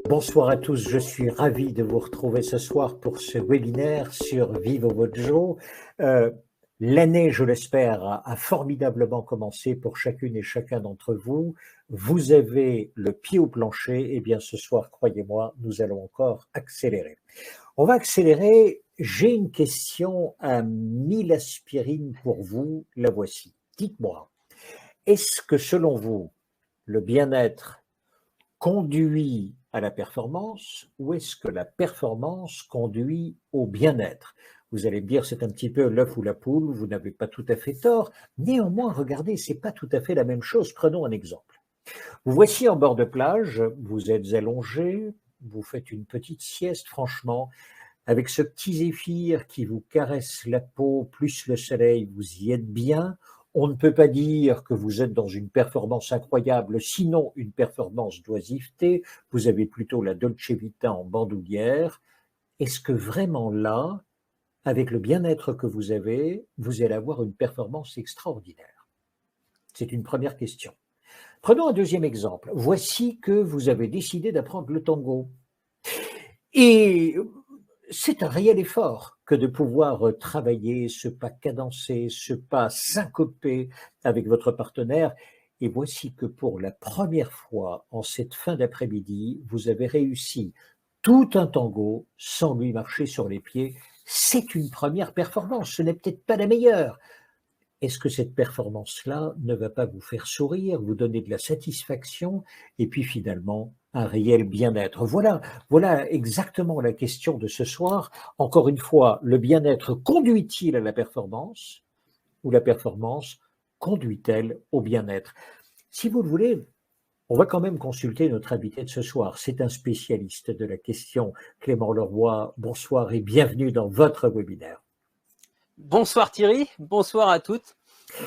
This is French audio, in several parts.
Bonsoir à tous, je suis ravi de vous retrouver ce soir pour ce webinaire sur Vivo Vojo. L'année, je l'espère, a formidablement commencé pour chacune et chacun d'entre vous. Vous avez le pied au plancher, et bien ce soir, croyez-moi, nous allons encore accélérer. On va accélérer. J'ai une question à 1000 aspirines pour vous, la voici. Dites-moi, est-ce que selon vous, le bien-être conduit à la performance ou est-ce que la performance conduit au bien-être? Vous allez me dire, c'est un petit peu l'œuf ou la poule, vous n'avez pas tout à fait tort. Néanmoins, regardez, c'est pas tout à fait la même chose. Prenons un exemple. Vous voici en bord de plage, vous êtes allongé, vous faites une petite sieste, franchement, avec ce petit zéphyr qui vous caresse la peau, plus le soleil, vous y êtes bien. On ne peut pas dire que vous êtes dans une performance incroyable, sinon une performance d'oisiveté. Vous avez plutôt la Dolce Vita en bandoulière. Est-ce que vraiment là, avec le bien-être que vous avez, vous allez avoir une performance extraordinaire? C'est une première question. Prenons un deuxième exemple. Voici que vous avez décidé d'apprendre le tango. Et c'est un réel effort que de pouvoir travailler ce pas cadencé, ce pas syncopé avec votre partenaire. Et voici que pour la première fois en cette fin d'après-midi, vous avez réussi tout un tango sans lui marcher sur les pieds. C'est une première performance, ce n'est peut-être pas la meilleure. Est-ce que cette performance-là ne va pas vous faire sourire, vous donner de la satisfaction et puis finalement un réel bien-être? Voilà exactement la question de ce soir. Encore une fois, le bien-être conduit-il à la performance ou la performance conduit-elle au bien-être? Si vous le voulez, on va quand même consulter notre invité de ce soir. C'est un spécialiste de la question. Clément Leroy, bonsoir et bienvenue dans votre webinaire. Bonsoir Thierry, bonsoir à toutes,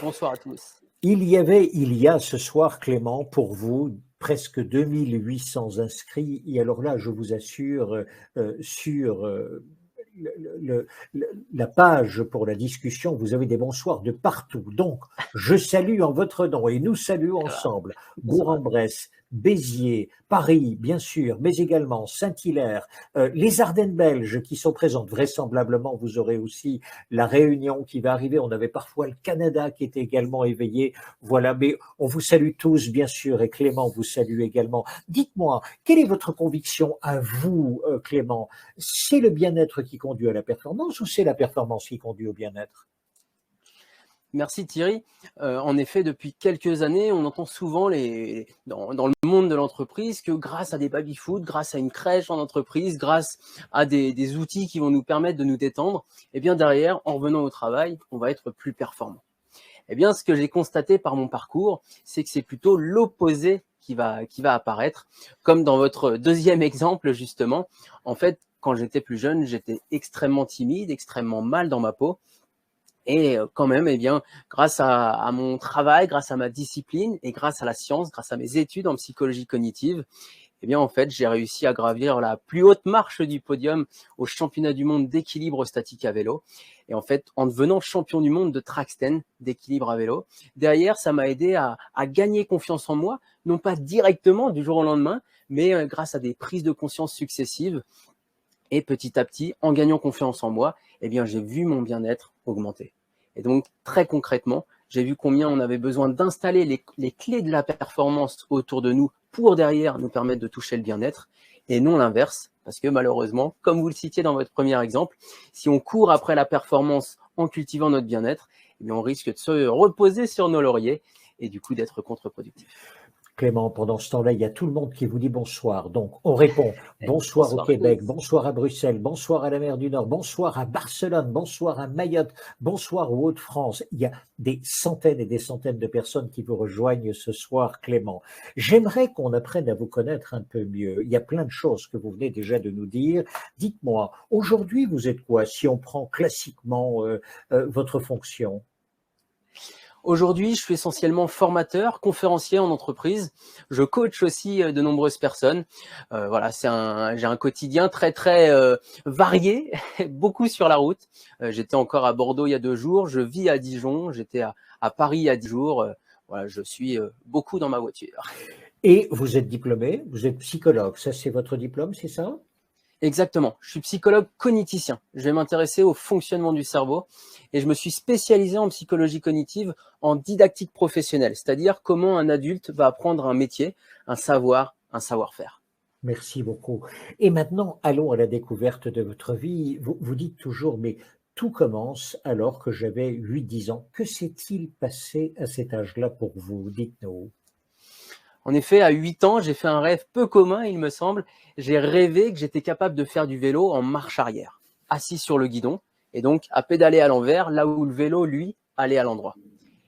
bonsoir à tous. Il y a ce soir, Clément, pour vous, presque 2800 inscrits. Et alors là, je vous assure, sur la page pour la discussion, vous avez des bonsoirs de partout. Donc, je salue en votre nom et nous saluons ensemble Bourg-en-Bresse, Béziers, Paris, bien sûr, mais également Saint-Hilaire, les Ardennes belges qui sont présentes. Vraisemblablement, vous aurez aussi la Réunion qui va arriver. On avait parfois le Canada qui était également éveillé. Voilà, mais on vous salue tous, bien sûr, et Clément vous salue également. Dites-moi, quelle est votre conviction à vous, Clément? C'est le bien-être qui conduit à la performance ou c'est la performance qui conduit au bien-être? Merci Thierry. En effet, depuis quelques années, on entend souvent dans le monde de l'entreprise que grâce à des baby-foot, grâce à une crèche en entreprise, grâce à des outils qui vont nous permettre de nous détendre, eh bien derrière, en revenant au travail, on va être plus performant. Eh bien, ce que j'ai constaté par mon parcours, c'est que c'est plutôt l'opposé qui va apparaître. Comme dans votre deuxième exemple, justement. En fait, quand j'étais plus jeune, j'étais extrêmement timide, extrêmement mal dans ma peau. Et quand même, eh bien, grâce à mon travail, grâce à ma discipline et grâce à la science, grâce à mes études en psychologie cognitive, eh bien, en fait, j'ai réussi à gravir la plus haute marche du podium au championnat du monde d'équilibre statique à vélo. Et en fait, en devenant champion du monde de track stand, d'équilibre à vélo, derrière, ça m'a aidé à gagner confiance en moi, non pas directement du jour au lendemain, mais grâce à des prises de conscience successives. Et petit à petit, en gagnant confiance en moi, eh bien, j'ai vu mon bien-être augmenter. Et donc, très concrètement, j'ai vu combien on avait besoin d'installer les clés de la performance autour de nous pour derrière nous permettre de toucher le bien-être et non l'inverse. Parce que malheureusement, comme vous le citiez dans votre premier exemple, si on court après la performance en cultivant notre bien-être, eh bien, on risque de se reposer sur nos lauriers et du coup d'être contre-productif. Clément, pendant ce temps-là, il y a tout le monde qui vous dit bonsoir. Donc, on répond bonsoir au Québec, bonsoir à Bruxelles, bonsoir à la mer du Nord, bonsoir à Barcelone, bonsoir à Mayotte, bonsoir aux Hauts-de-France. Il y a des centaines et des centaines de personnes qui vous rejoignent ce soir, Clément. J'aimerais qu'on apprenne à vous connaître un peu mieux. Il y a plein de choses que vous venez déjà de nous dire. Dites-moi, aujourd'hui, vous êtes quoi, si on prend classiquement votre fonction? Aujourd'hui, je suis essentiellement formateur, conférencier en entreprise. Je coach aussi de nombreuses personnes. Voilà, j'ai un quotidien très varié, beaucoup sur la route. J'étais encore à Bordeaux il y a 2 jours. Je vis à Dijon. J'étais à Paris il y a 10 jours. Voilà, je suis beaucoup dans ma voiture. Et vous êtes diplômé, vous êtes psychologue, ça c'est votre diplôme, c'est ça? Exactement. Je suis psychologue cogniticien. Je vais m'intéresser au fonctionnement du cerveau et je me suis spécialisé en psychologie cognitive en didactique professionnelle, c'est-à-dire comment un adulte va apprendre un métier, un savoir, un savoir-faire. Merci beaucoup. Et maintenant, allons à la découverte de votre vie. Vous dites toujours, mais tout commence alors que j'avais 8, 10 ans. Que s'est-il passé à cet âge-là pour vous? Dites-nous. En effet, à 8 ans, j'ai fait un rêve peu commun, il me semble. J'ai rêvé que j'étais capable de faire du vélo en marche arrière, assis sur le guidon, et donc à pédaler à l'envers, là où le vélo, lui, allait à l'endroit.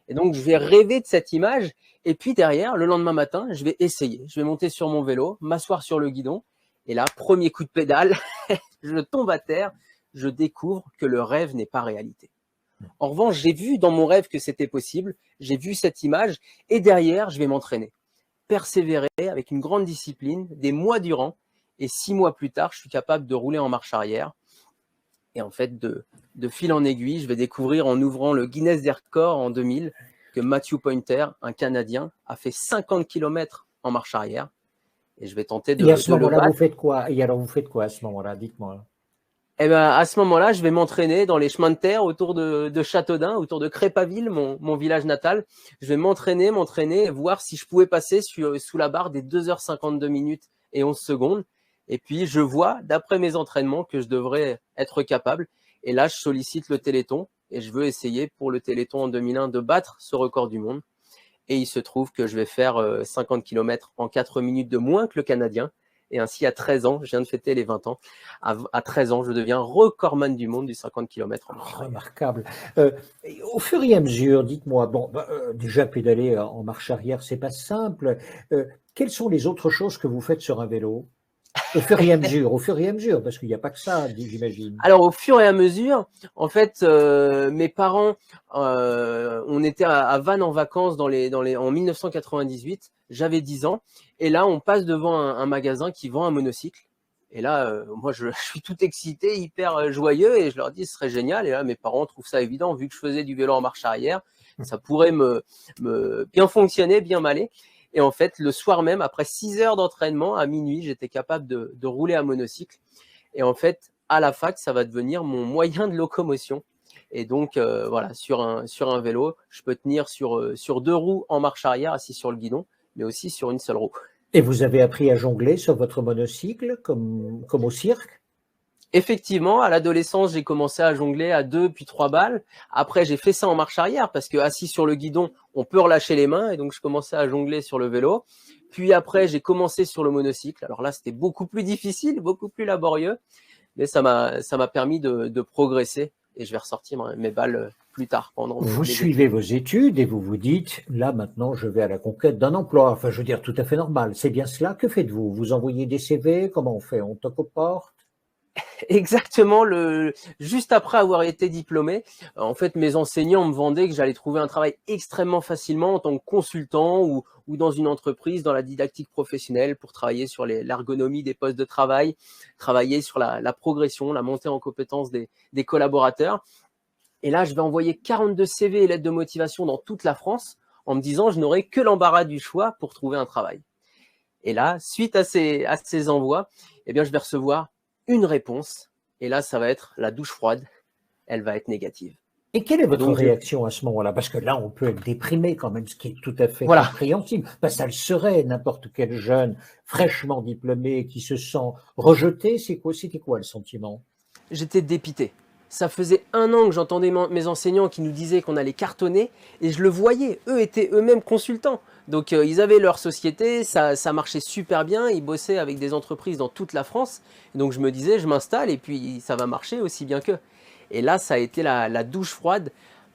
Et donc, je vais rêver de cette image. Et puis derrière, le lendemain matin, je vais essayer. Je vais monter sur mon vélo, m'asseoir sur le guidon. Et là, premier coup de pédale, je tombe à terre. Je découvre que le rêve n'est pas réalité. En revanche, j'ai vu dans mon rêve que c'était possible. J'ai vu cette image. Et derrière, je vais m'entraîner. Persévérer avec une grande discipline, des mois durant. Et 6 mois plus tard, je suis capable de rouler en marche arrière. Et en fait, de fil en aiguille, je vais découvrir en ouvrant le Guinness des records en 2000 que Matthew Pointer, un Canadien, a fait 50 km en marche arrière. Et je vais tenter Et à ce de le moment-là, vous battre. faites quoi? Et alors, vous faites quoi à ce moment-là? Dites-moi. Et ben, à ce moment-là, je vais m'entraîner dans les chemins de terre autour de Châteaudun, autour de Crépaville, mon village natal. Je vais m'entraîner, voir si je pouvais passer sous la barre des 2h52 minutes et 11 secondes. Et puis, je vois, d'après mes entraînements, que je devrais être capable. Et là, je sollicite le Téléthon et je veux essayer pour le Téléthon en 2001 de battre ce record du monde. Et il se trouve que je vais faire 50 km en 4 minutes de moins que le Canadien. Et ainsi, à 13 ans, je viens de fêter les 20 ans, à 13 ans, je deviens recordman du monde du 50 km en marche arrière. Remarquable. Et au fur et à mesure, dites-moi, bon, déjà pédaler en marche arrière, c'est pas simple. Quelles sont les autres choses que vous faites sur un vélo? Au fur et à mesure, parce qu'il n'y a pas que ça, j'imagine. Alors, au fur et à mesure, en fait, mes parents, on était à Vannes en vacances en 1998. J'avais 10 ans. Et là, on passe devant un magasin qui vend un monocycle. Et là, moi, je suis tout excité, hyper joyeux. Et je leur dis, ce serait génial. Et là, mes parents trouvent ça évident, vu que je faisais du vélo en marche arrière. Ça pourrait me bien fonctionner, bien m'aller. Et en fait, le soir même, après 6 heures d'entraînement, à minuit, j'étais capable de rouler à monocycle. Et en fait, à la fac, ça va devenir mon moyen de locomotion. Et donc, voilà, sur un vélo, je peux tenir sur 2 roues en marche arrière, assis sur le guidon, mais aussi sur une seule roue. Et vous avez appris à jongler sur votre monocycle, comme au cirque? Effectivement, à l'adolescence, j'ai commencé à jongler à 2 puis 3 balles. Après, j'ai fait ça en marche arrière parce que assis sur le guidon, on peut relâcher les mains et donc je commençais à jongler sur le vélo. Puis après, j'ai commencé sur le monocycle. Alors là, c'était beaucoup plus difficile, beaucoup plus laborieux, mais ça m'a permis de progresser et je vais ressortir mes balles plus tard pendant Vous les études. suivez vos études et vous vous dites, là maintenant, je vais à la conquête d'un emploi. Enfin, je veux dire, tout à fait normal. C'est bien cela. Que faites-vous? Vous envoyez des CV? Comment on fait? On toque aux portes? Exactement, juste après avoir été diplômé, en fait, mes enseignants me vendaient que j'allais trouver un travail extrêmement facilement en tant que consultant ou dans une entreprise, dans la didactique professionnelle pour travailler sur l'ergonomie des postes de travail, travailler sur la progression, la montée en compétences des collaborateurs. Et là, je vais envoyer 42 CV et lettres de motivation dans toute la France en me disant je n'aurai que l'embarras du choix pour trouver un travail. Et là, suite à ces envois, eh bien, je vais recevoir une réponse. Et là, ça va être la douche froide. Elle va être négative. Et quelle est Et votre donc, réaction à ce moment-là? Parce que là, on peut être déprimé quand même, ce qui est tout à fait voilà, compréhensible. Ben, ça le serait, n'importe quel jeune fraîchement diplômé qui se sent rejeté. C'était quoi le sentiment? j'étais dépité. Ça faisait 1 an que j'entendais mes enseignants qui nous disaient qu'on allait cartonner et je le voyais. Eux étaient eux-mêmes consultants. Donc, ils avaient leur société, ça marchait super bien. Ils bossaient avec des entreprises dans toute la France. Et donc, je me disais, je m'installe et puis ça va marcher aussi bien qu'eux. Et là, ça a été la douche froide.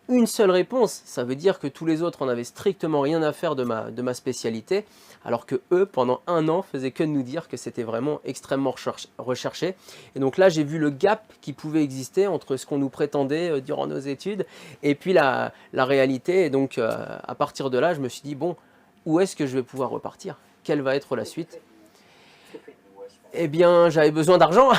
Une seule réponse, ça veut dire que tous les autres en avaient strictement rien à faire de ma spécialité, alors que eux, pendant 1 an, faisaient que de nous dire que c'était vraiment extrêmement recherché. Et donc là, j'ai vu le gap qui pouvait exister entre ce qu'on nous prétendait durant nos études et puis la réalité. Et donc, à partir de là, je me suis dit, bon, où est-ce que je vais pouvoir repartir? Quelle va être la suite? Eh bien, j'avais besoin d'argent,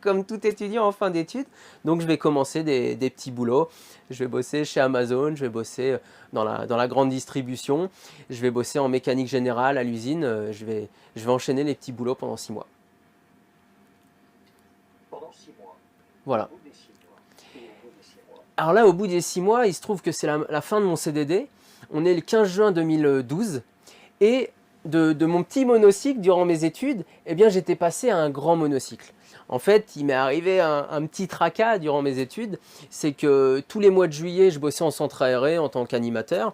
comme tout étudiant en fin d'études. Donc, je vais commencer des petits boulots. Je vais bosser chez Amazon, je vais bosser dans la grande distribution, je vais bosser en mécanique générale à l'usine. Je vais enchaîner les petits boulots pendant 6 mois. Pendant 6 mois. Voilà. Au bout des 6 mois. Et au bout des 6 mois. Alors là, au bout des 6 mois, il se trouve que c'est la fin de mon CDD. On est le 15 juin 2012. Et de mon petit monocycle durant mes études, eh bien, j'étais passé à un grand monocycle. En fait, il m'est arrivé un petit tracas durant mes études, c'est que tous les mois de juillet, je bossais en centre aéré en tant qu'animateur,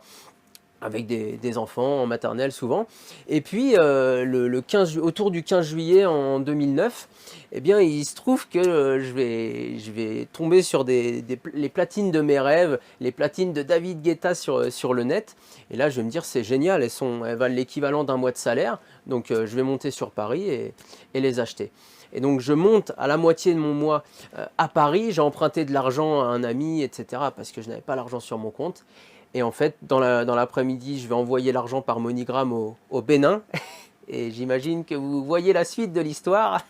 avec des enfants en maternelle souvent. Et puis, autour du 15 juillet en 2009, eh bien, il se trouve que je vais tomber sur les platines de mes rêves, les platines de David Guetta sur le net. Et là, je vais me dire, c'est génial, elles valent l'équivalent d'un mois de salaire. Donc, je vais monter sur Paris et les acheter. Et donc, je monte à la moitié de mon mois à Paris. J'ai emprunté de l'argent à un ami, etc., parce que je n'avais pas l'argent sur mon compte. Et en fait, dans l'après-midi, je vais envoyer l'argent par MoneyGram au Bénin. Et j'imagine que vous voyez la suite de l'histoire.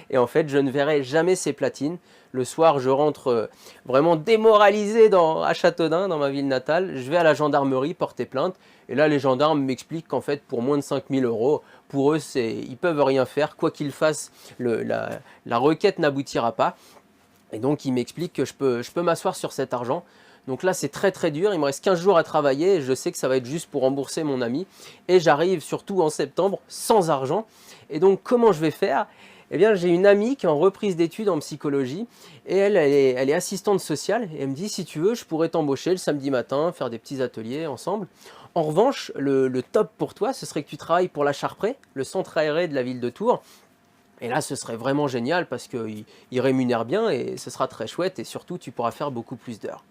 Et en fait, je ne verrai jamais ces platines. Le soir, je rentre vraiment démoralisé à Châteaudun, dans ma ville natale. Je vais à la gendarmerie porter plainte. Et là, les gendarmes m'expliquent qu'en fait, pour moins de 5000 euros, pour eux, ils ne peuvent rien faire. Quoi qu'ils fassent, la requête n'aboutira pas. Et donc, ils m'expliquent que je peux m'asseoir sur cet argent. Donc là, c'est très très dur. Il me reste 15 jours à travailler. Et je sais que ça va être juste pour rembourser mon ami. Et j'arrive surtout en septembre sans argent. Et donc, comment je vais faire? Eh bien, j'ai une amie qui est en reprise d'études en psychologie. Et elle est assistante sociale. Et elle me dit, si tu veux, je pourrais t'embaucher le samedi matin, faire des petits ateliers ensemble. En revanche, le top pour toi, ce serait que tu travailles pour la Charpré, le centre aéré de la ville de Tours. Et là, ce serait vraiment génial parce qu'il rémunère bien et ce sera très chouette. Et surtout, tu pourras faire beaucoup plus d'heures.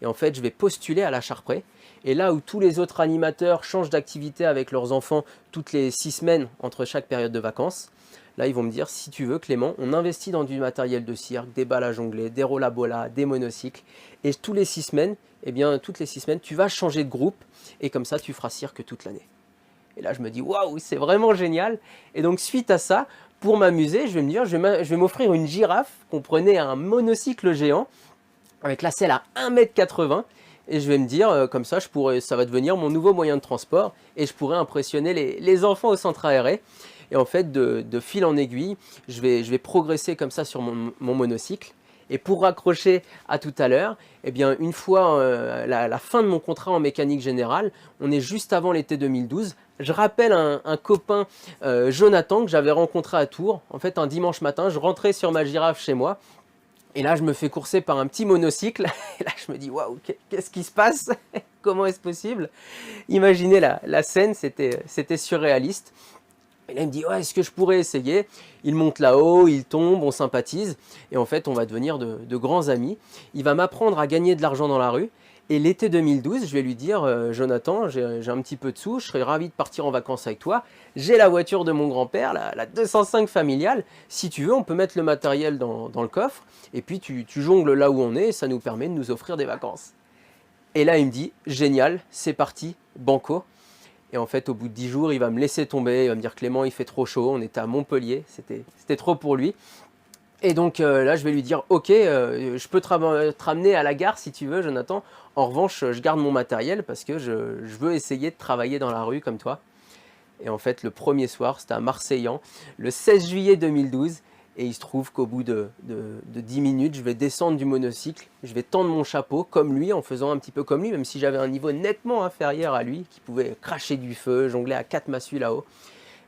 Et en fait, je vais postuler à la Charpré. Et là où tous les autres animateurs changent d'activité avec leurs enfants toutes les 6 semaines entre chaque période de vacances, là, ils vont me dire, si tu veux, Clément, on investit dans du matériel de cirque, des balles à jongler, des rollabolas, des monocycles. Et tous les 6 semaines, eh bien, toutes les 6 semaines, tu vas changer de groupe. Et comme ça, tu feras cirque toute l'année. Et là, je me dis, waouh, c'est vraiment génial. Et donc, suite à ça, pour m'amuser, je vais me dire, je vais m'offrir une girafe, comprenez un monocycle géant, avec la selle à 1,80 m. Et je vais me dire, comme ça, ça va devenir mon nouveau moyen de transport. Et je pourrais impressionner les enfants au centre aéré. Et en fait, de fil en aiguille, je vais progresser comme ça sur mon monocycle. Et pour raccrocher à tout à l'heure, eh bien, une fois la fin de mon contrat en mécanique générale, on est juste avant l'été 2012. Je rappelle un copain, Jonathan, que j'avais rencontré à Tours. En fait, un dimanche matin, je rentrais sur ma girafe chez moi. Et là, je me fais courser par un petit monocycle. Et là, je me dis, waouh, qu'est-ce qui se passe? Comment est-ce possible? Imaginez la scène, c'était surréaliste. Et là, il me dit, ouais, est-ce que je pourrais essayer? Il monte là-haut, il tombe, on sympathise. Et en fait, on va devenir de grands amis. Il va m'apprendre à gagner de l'argent dans la rue. Et l'été 2012, je vais lui dire, Jonathan, j'ai un petit peu de sous, je serais ravi de partir en vacances avec toi. J'ai la voiture de mon grand-père, la 205 familiale. Si tu veux, on peut mettre le matériel dans le coffre. Et puis, tu jongles là où on est et ça nous permet de nous offrir des vacances. Et là, il me dit, génial, c'est parti, banco. Et en fait, au bout de 10 jours, il va me laisser tomber. Il va me dire, Clément, il fait trop chaud. On était à Montpellier, c'était trop pour lui. Et donc là, je vais lui dire, ok, je peux te ramener à la gare si tu veux, Jonathan. En revanche, je garde mon matériel parce que je veux essayer de travailler dans la rue comme toi. Et en fait, le premier soir, c'était à Marseillan, le 16 juillet 2012. Et il se trouve qu'au bout de 10 minutes, je vais descendre du monocycle, je vais tendre mon chapeau comme lui, en faisant un petit peu comme lui, même si j'avais un niveau nettement inférieur à lui, qui pouvait cracher du feu, jongler à 4 massues là-haut.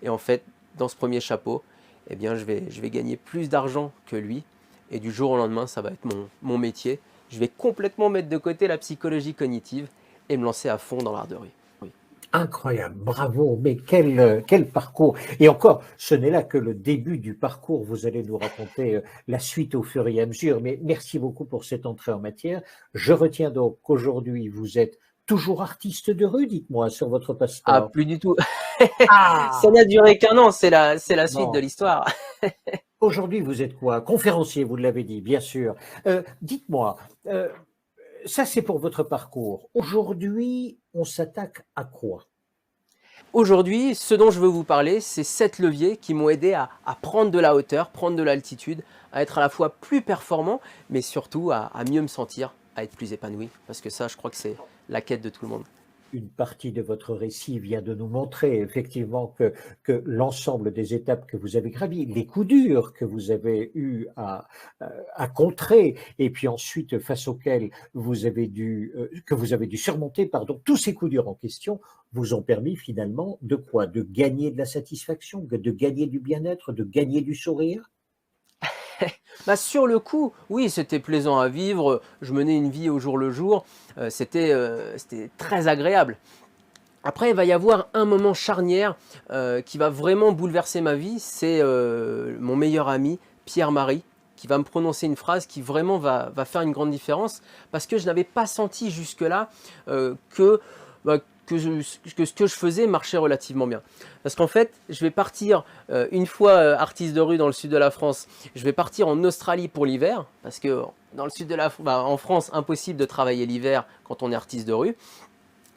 Et en fait, dans ce premier chapeau, eh bien, je vais gagner plus d'argent que lui. Et du jour au lendemain, ça va être mon métier. Je vais complètement mettre de côté la psychologie cognitive et me lancer à fond dans l'art de rue. Oui. Incroyable, bravo, mais quel parcours. Et encore, ce n'est là que le début du parcours. Vous allez nous raconter la suite au fur et à mesure. Mais merci beaucoup pour cette entrée en matière. Je retiens donc qu'aujourd'hui, vous êtes toujours artiste de rue, dites-moi, sur votre Ah, passeport. plus du tout. Ça Ah, n'a duré qu'un an, c'est la suite de bon. l'histoire. Aujourd'hui, vous êtes quoi? Conférencier, vous l'avez dit, bien sûr. Dites-moi, euh, ça c'est pour votre parcours. Aujourd'hui, on s'attaque à quoi? Aujourd'hui, ce dont je veux vous parler, c'est 7 leviers qui m'ont aidé à prendre de la hauteur, prendre de l'altitude, à être à la fois plus performant, mais surtout à mieux me sentir, à être plus épanoui. Parce que ça, je crois que c'est la quête de tout le monde. Une partie de votre récit vient de nous montrer effectivement que l'ensemble des étapes que vous avez gravies, les coups durs que vous avez eu à contrer, et puis ensuite face auxquels que vous avez dû surmonter, pardon, tous ces coups durs en question vous ont permis finalement de quoi? De gagner de la satisfaction, de gagner du bien-être, de gagner du sourire? Bah, sur le coup, oui, c'était plaisant à vivre. Je menais une vie au jour le jour. C'était très agréable. Après, il va y avoir un moment charnière qui va vraiment bouleverser ma vie. C'est mon meilleur ami, Pierre-Marie, qui va me prononcer une phrase qui vraiment va faire une grande différence. Parce que je n'avais pas senti jusque-là que, bah, que ce que je faisais marchait relativement bien. Parce qu'en fait, je vais partir, une fois artiste de rue dans le sud de la France, je vais partir en Australie pour l'hiver. Parce que dans le sud de en France, impossible de travailler l'hiver quand on est artiste de rue.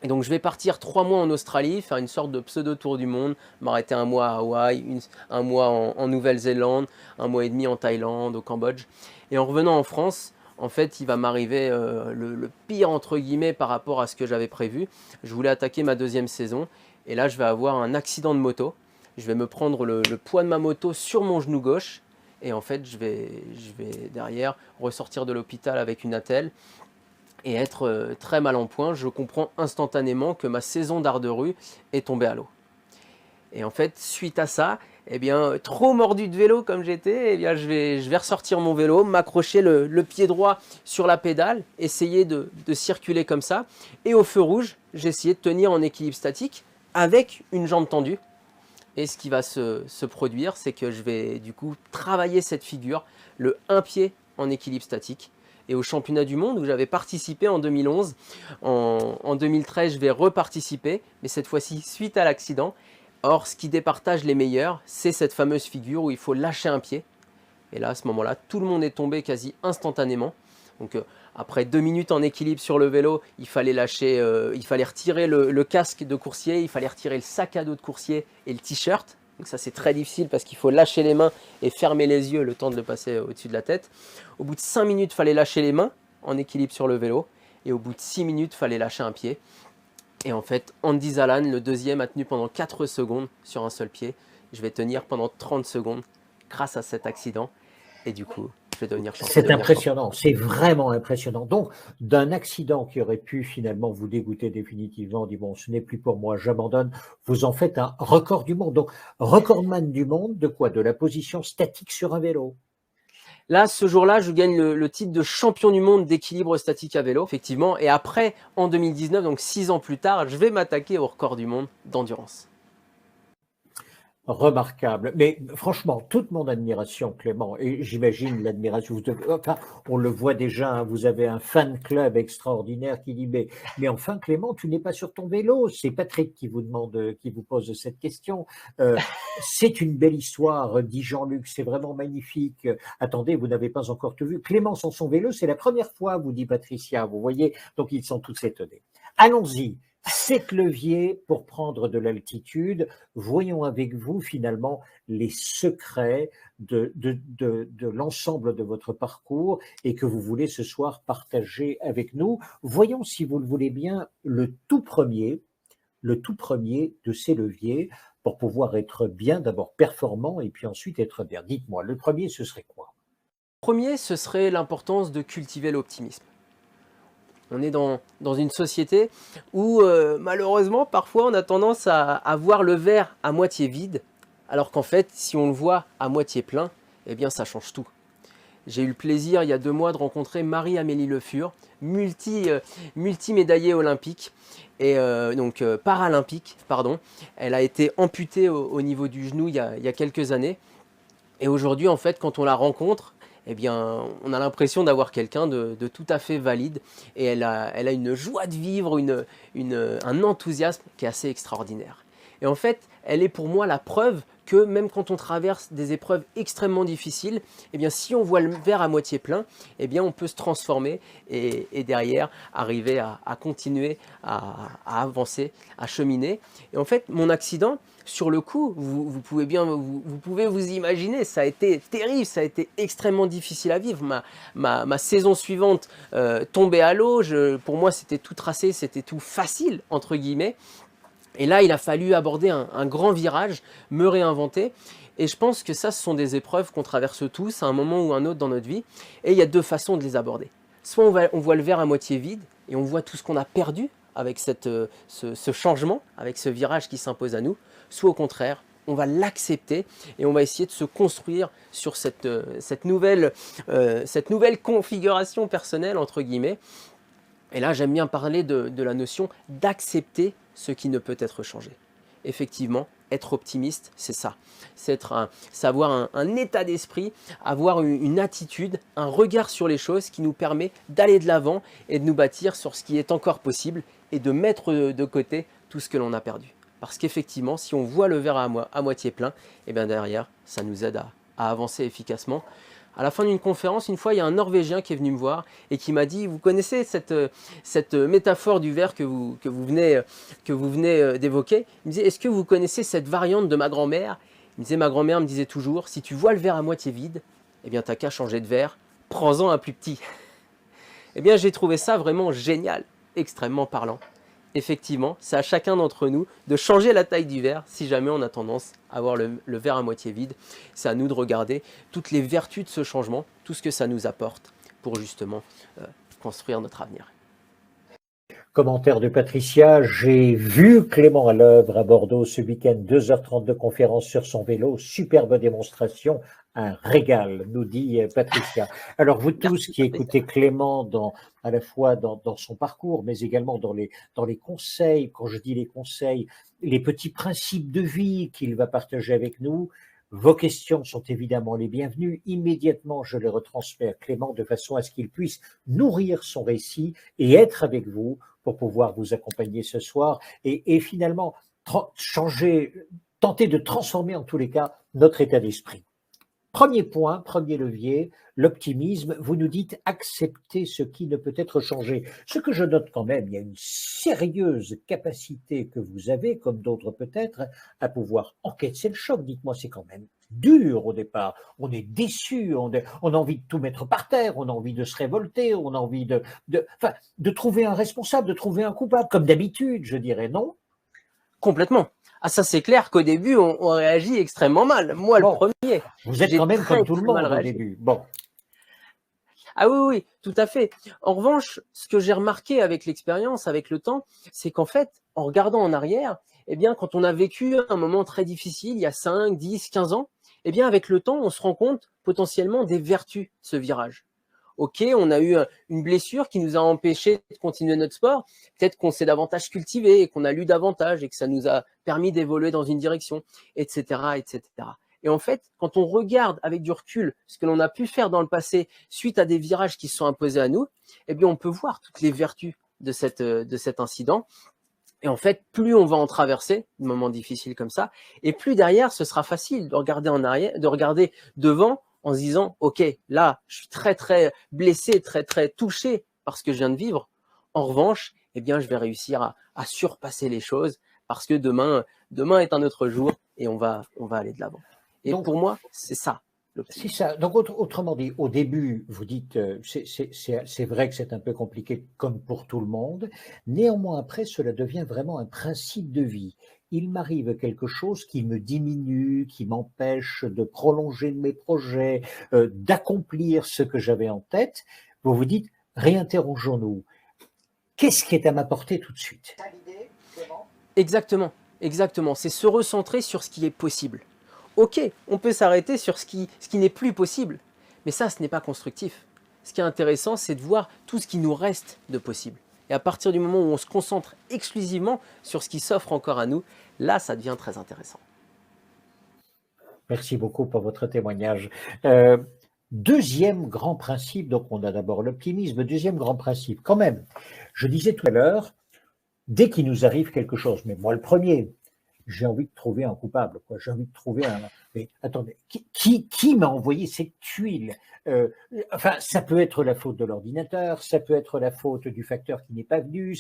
Et donc je vais partir 3 mois en Australie, faire une sorte de pseudo tour du monde, m'arrêter un mois à Hawaï, un mois en Nouvelle-Zélande, un mois et demi en Thaïlande, au Cambodge. Et en revenant en France, en fait, il va m'arriver le pire entre guillemets par rapport à ce que j'avais prévu. Je voulais attaquer ma deuxième saison et là je vais avoir un accident de moto. Je vais me prendre le poids de ma moto sur mon genou gauche et en fait je vais derrière ressortir de l'hôpital avec une attelle et être très mal en point. Je comprends instantanément que ma saison d'art de rue est tombée à l'eau. Et en fait, suite à ça, eh bien, trop mordu de vélo comme j'étais, eh bien, je vais ressortir mon vélo, m'accrocher le pied droit sur la pédale, essayer de circuler comme ça. Et au feu rouge, j'ai essayé de tenir en équilibre statique avec une jambe tendue. Et ce qui va se produire, c'est que je vais du coup travailler cette figure, le un pied en équilibre statique. Et au championnat du monde où j'avais participé en 2011, en 2013 je vais reparticiper, mais cette fois-ci suite à l'accident. Or, ce qui départage les meilleurs, c'est cette fameuse figure où il faut lâcher un pied. Et là, à ce moment-là, tout le monde est tombé quasi instantanément. Donc, après 2 minutes en équilibre sur le vélo, il fallait retirer le casque de coursier, il fallait retirer le sac à dos de coursier et le t-shirt. Donc ça, c'est très difficile parce qu'il faut lâcher les mains et fermer les yeux le temps de le passer au-dessus de la tête. Au bout de 5 minutes, il fallait lâcher les mains en équilibre sur le vélo. Et au bout de 6 minutes, il fallait lâcher un pied. Et en fait, Andy Zalan, le deuxième, a tenu pendant 4 secondes sur un seul pied. Je vais tenir pendant 30 secondes grâce à cet accident. Et du coup, je vais devenir champion. C'est impressionnant, c'est vraiment impressionnant. Donc, d'un accident qui aurait pu finalement vous dégoûter définitivement, dit bon, ce n'est plus pour moi, j'abandonne, vous en faites un record du monde. Donc, recordman du monde de quoi? De la position statique sur un vélo. Là, ce jour-là, je gagne le titre de champion du monde d'équilibre statique à vélo, effectivement. Et après, en 2019, donc 6 ans plus tard, je vais m'attaquer au record du monde d'endurance. Remarquable. Mais franchement, toute mon admiration, Clément, et j'imagine l'admiration. Enfin, on le voit déjà, hein, vous avez un fan club extraordinaire qui dit mais enfin, Clément, tu n'es pas sur ton vélo. C'est Patrick qui vous demande, qui vous pose cette question. C'est une belle histoire, dit Jean-Luc. C'est vraiment magnifique. Attendez, vous n'avez pas encore tout vu. Clément sans son vélo, c'est la première fois, vous dit Patricia. Vous voyez, donc ils sont tous étonnés. Allons-y. 7 leviers pour prendre de l'altitude. Voyons avec vous finalement les secrets de l'ensemble de votre parcours et que vous voulez ce soir partager avec nous. Voyons, si vous le voulez bien, le tout premier de ces leviers pour pouvoir être bien, d'abord performant et puis ensuite être bien. Dites-moi, le premier, ce serait quoi? Le premier, ce serait l'importance de cultiver l'optimisme. On est dans une société où malheureusement parfois on a tendance à voir le verre à moitié vide, alors qu'en fait si on le voit à moitié plein, eh bien ça change tout. J'ai eu le plaisir il y a 2 mois de rencontrer Marie-Amélie Le Fur, multi-médaillée olympique et paralympique, pardon. Elle a été amputée au niveau du genou il y a quelques années. Et aujourd'hui en fait quand on la rencontre, eh bien, on a l'impression d'avoir quelqu'un de tout à fait valide et elle a une joie de vivre, un enthousiasme qui est assez extraordinaire. Et en fait, elle est pour moi la preuve que même quand on traverse des épreuves extrêmement difficiles, eh bien, si on voit le verre à moitié plein, eh bien, on peut se transformer et derrière arriver à continuer à avancer, à cheminer. Et en fait, mon accident, sur le coup, vous pouvez vous imaginer, ça a été terrible, ça a été extrêmement difficile à vivre. Ma saison suivante tombait à l'eau, pour moi c'était tout tracé, c'était tout facile, entre guillemets. Et là, il a fallu aborder un grand virage, me réinventer. Et je pense que ça, ce sont des épreuves qu'on traverse tous à un moment ou un autre dans notre vie. Et il y a deux façons de les aborder. Soit on voit le verre à moitié vide et on voit tout ce qu'on a perdu avec ce changement, avec ce virage qui s'impose à nous. Soit au contraire, on va l'accepter et on va essayer de se construire sur cette nouvelle configuration personnelle, entre guillemets. Et là, j'aime bien parler de la notion d'accepter ce qui ne peut être changé. Effectivement, être optimiste, c'est ça. C'est avoir un état d'esprit, avoir une attitude, un regard sur les choses qui nous permet d'aller de l'avant et de nous bâtir sur ce qui est encore possible et de mettre de côté tout ce que l'on a perdu. Parce qu'effectivement, si on voit le verre à moitié plein, et bien derrière, ça nous aide à avancer efficacement. À la fin d'une conférence, une fois, il y a un Norvégien qui est venu me voir et qui m'a dit, vous connaissez cette métaphore du verre que vous venez d'évoquer? Il me disait, est-ce que vous connaissez cette variante de ma grand-mère? Il me disait, ma grand-mère me disait toujours, si tu vois le verre à moitié vide, eh bien, t'as qu'à changer de verre, prends-en un plus petit. Eh bien, j'ai trouvé ça vraiment génial, extrêmement parlant. Effectivement, c'est à chacun d'entre nous de changer la taille du verre si jamais on a tendance à avoir le verre à moitié vide. C'est à nous de regarder toutes les vertus de ce changement, tout ce que ça nous apporte pour justement construire notre avenir. Commentaire de Patricia, j'ai vu Clément à l'œuvre à Bordeaux ce week-end, 2h30 de conférence sur son vélo, superbe démonstration, un régal, nous dit Patricia. Alors vous tous qui écoutez Clément à la fois dans son parcours, mais également dans les conseils, quand je dis les conseils, les petits principes de vie qu'il va partager avec nous, vos questions sont évidemment les bienvenues. Immédiatement, je les retransmets à Clément de façon à ce qu'il puisse nourrir son récit et être avec vous pour pouvoir vous accompagner ce soir et finalement tenter de transformer en tous les cas notre état d'esprit. Premier point, premier levier, l'optimisme. Vous nous dites accepter ce qui ne peut être changé. Ce que je note quand même, il y a une sérieuse capacité que vous avez, comme d'autres peut-être, à pouvoir encaisser le choc. Dites-moi, c'est quand même dur au départ. On est déçu, on a envie de tout mettre par terre, on a envie de se révolter, on a envie de trouver un responsable, de trouver un coupable, comme d'habitude, je dirais, non? Complètement. Ah, ça c'est clair qu'au début, on réagit extrêmement mal. Moi, bon, le premier. Vous êtes quand même comme tout le monde au début. Bon. Ah oui, tout à fait. En revanche, ce que j'ai remarqué avec l'expérience, avec le temps, c'est qu'en fait, en regardant en arrière, eh bien, quand on a vécu un moment très difficile, il y a 5, 10, 15 ans, eh bien, avec le temps, on se rend compte potentiellement des vertus de ce virage. Ok, on a eu une blessure qui nous a empêché de continuer notre sport. Peut-être qu'on s'est davantage cultivé et qu'on a lu davantage et que ça nous a permis d'évoluer dans une direction, etc., etc. Et en fait, quand on regarde avec du recul ce que l'on a pu faire dans le passé suite à des virages qui se sont imposés à nous, eh bien, on peut voir toutes les vertus de cet incident. Et en fait, plus on va en traverser des moments difficiles comme ça, et plus derrière, ce sera facile de regarder en arrière, de regarder devant en se disant, OK, là, je suis très, très blessé, très, très touché par ce que je viens de vivre. En revanche, eh bien, je vais réussir à surpasser les choses parce que demain est un autre jour et on va aller de l'avant. Et donc, pour moi, c'est ça. C'est ça. Donc, autrement dit, au début, vous dites, c'est vrai que c'est un peu compliqué comme pour tout le monde. Néanmoins, après, cela devient vraiment un principe de vie. Il m'arrive quelque chose qui me diminue, qui m'empêche de prolonger mes projets, d'accomplir ce que j'avais en tête. Vous vous dites, réinterrogeons-nous. Qu'est-ce qui est à ma portée tout de suite? Exactement. C'est se recentrer sur ce qui est possible. Ok, on peut s'arrêter sur ce qui n'est plus possible, mais ça, ce n'est pas constructif. Ce qui est intéressant, c'est de voir tout ce qui nous reste de possible. Et à partir du moment où on se concentre exclusivement sur ce qui s'offre encore à nous, là, ça devient très intéressant. Merci beaucoup pour votre témoignage. Deuxième grand principe, donc on a d'abord l'optimisme, deuxième grand principe, quand même, je disais tout à l'heure, dès qu'il nous arrive quelque chose, mais moi le premier, j'ai envie de trouver un coupable, quoi. J'ai envie de trouver un. Mais attendez, qui m'a envoyé cette tuile? Enfin, ça peut être la faute de l'ordinateur, ça peut être la faute du facteur qui n'est pas venu.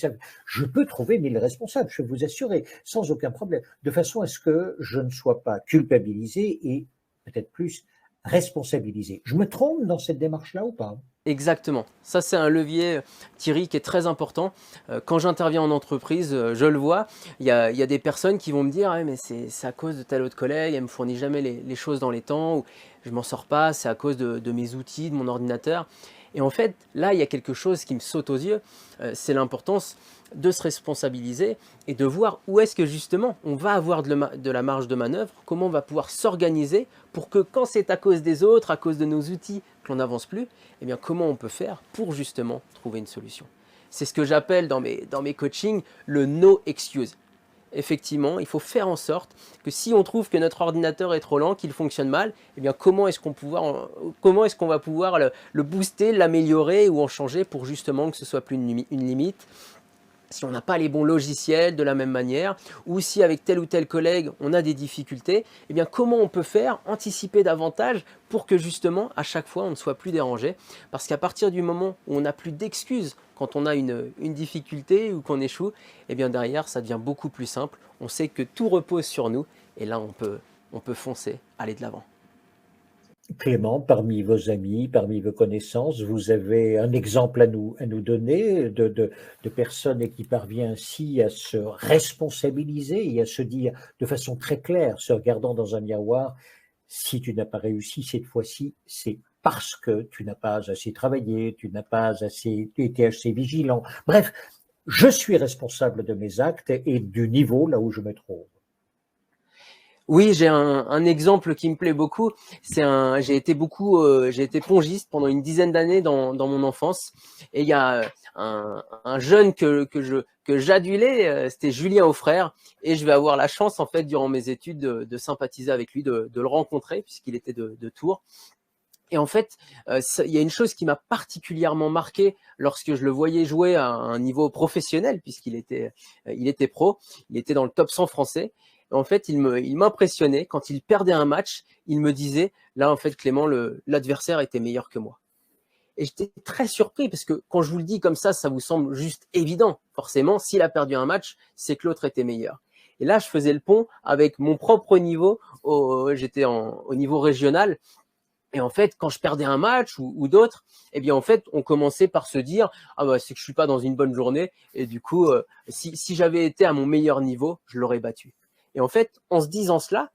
Je peux trouver 1000 responsables, je peux vous assurer, sans aucun problème, de façon à ce que je ne sois pas culpabilisé et peut-être plus responsabilisé. Je me trompe dans cette démarche-là ou pas? Exactement. Ça, c'est un levier, Thierry, qui est très important. Quand j'interviens en entreprise, je le vois, il y a des personnes qui vont me dire: «Ouais, mais c'est à cause de tel autre collègue, elle me fournit jamais les choses dans les temps» ou «Je m'en sors pas, c'est à cause de mes outils, de mon ordinateur». Et en fait, là, il y a quelque chose qui me saute aux yeux, c'est l'importance de se responsabiliser et de voir où est-ce que justement on va avoir de la marge de manœuvre, comment on va pouvoir s'organiser pour que quand c'est à cause des autres, à cause de nos outils, que l'on n'avance plus, eh bien comment on peut faire pour justement trouver une solution. C'est ce que j'appelle dans mes coachings le no excuse. Effectivement, il faut faire en sorte que si on trouve que notre ordinateur est trop lent, qu'il fonctionne mal, eh bien comment est-ce qu'on va pouvoir le booster, l'améliorer ou en changer pour justement que ce soit plus une limite. Si on n'a pas les bons logiciels de la même manière, ou si avec tel ou tel collègue on a des difficultés, eh bien comment on peut faire, anticiper davantage pour que justement à chaque fois on ne soit plus dérangé. Parce qu'à partir du moment où on n'a plus d'excuses quand on a une difficulté ou qu'on échoue, eh bien derrière ça devient beaucoup plus simple. On sait que tout repose sur nous et là on peut foncer, aller de l'avant. Clément, parmi vos amis, parmi vos connaissances, vous avez un exemple à nous donner de personnes qui parvient ainsi à se responsabiliser et à se dire de façon très claire, se regardant dans un miroir, si tu n'as pas réussi cette fois-ci, c'est parce que tu n'as pas assez travaillé, tu n'as pas assez été assez vigilant. Bref, je suis responsable de mes actes et du niveau là où je me trouve. Oui, j'ai un exemple qui me plaît beaucoup. J'ai été pongiste pendant une dizaine d'années dans mon enfance. Et il y a un jeune que j'adulais, c'était Julien Auffrère. Et je vais avoir la chance, en fait, durant mes études, de sympathiser avec lui, de le rencontrer, puisqu'il était de Tours. Et en fait, il y a une chose qui m'a particulièrement marqué lorsque je le voyais jouer à un niveau professionnel, il était pro, il était dans le top 100 français. Et en fait, il m'impressionnait quand il perdait un match, il me disait, là en fait Clément, l'adversaire était meilleur que moi. Et j'étais très surpris parce que quand je vous le dis comme ça vous semble juste évident. Forcément, s'il a perdu un match, c'est que l'autre était meilleur. Et là, je faisais le pont avec mon propre niveau. J'étais au niveau régional. Et en fait, quand je perdais un match ou d'autres, eh bien en fait, on commençait par se dire ah bah c'est que je suis pas dans une bonne journée et du coup si j'avais été à mon meilleur niveau, je l'aurais battu. Et en fait, en se disant cela,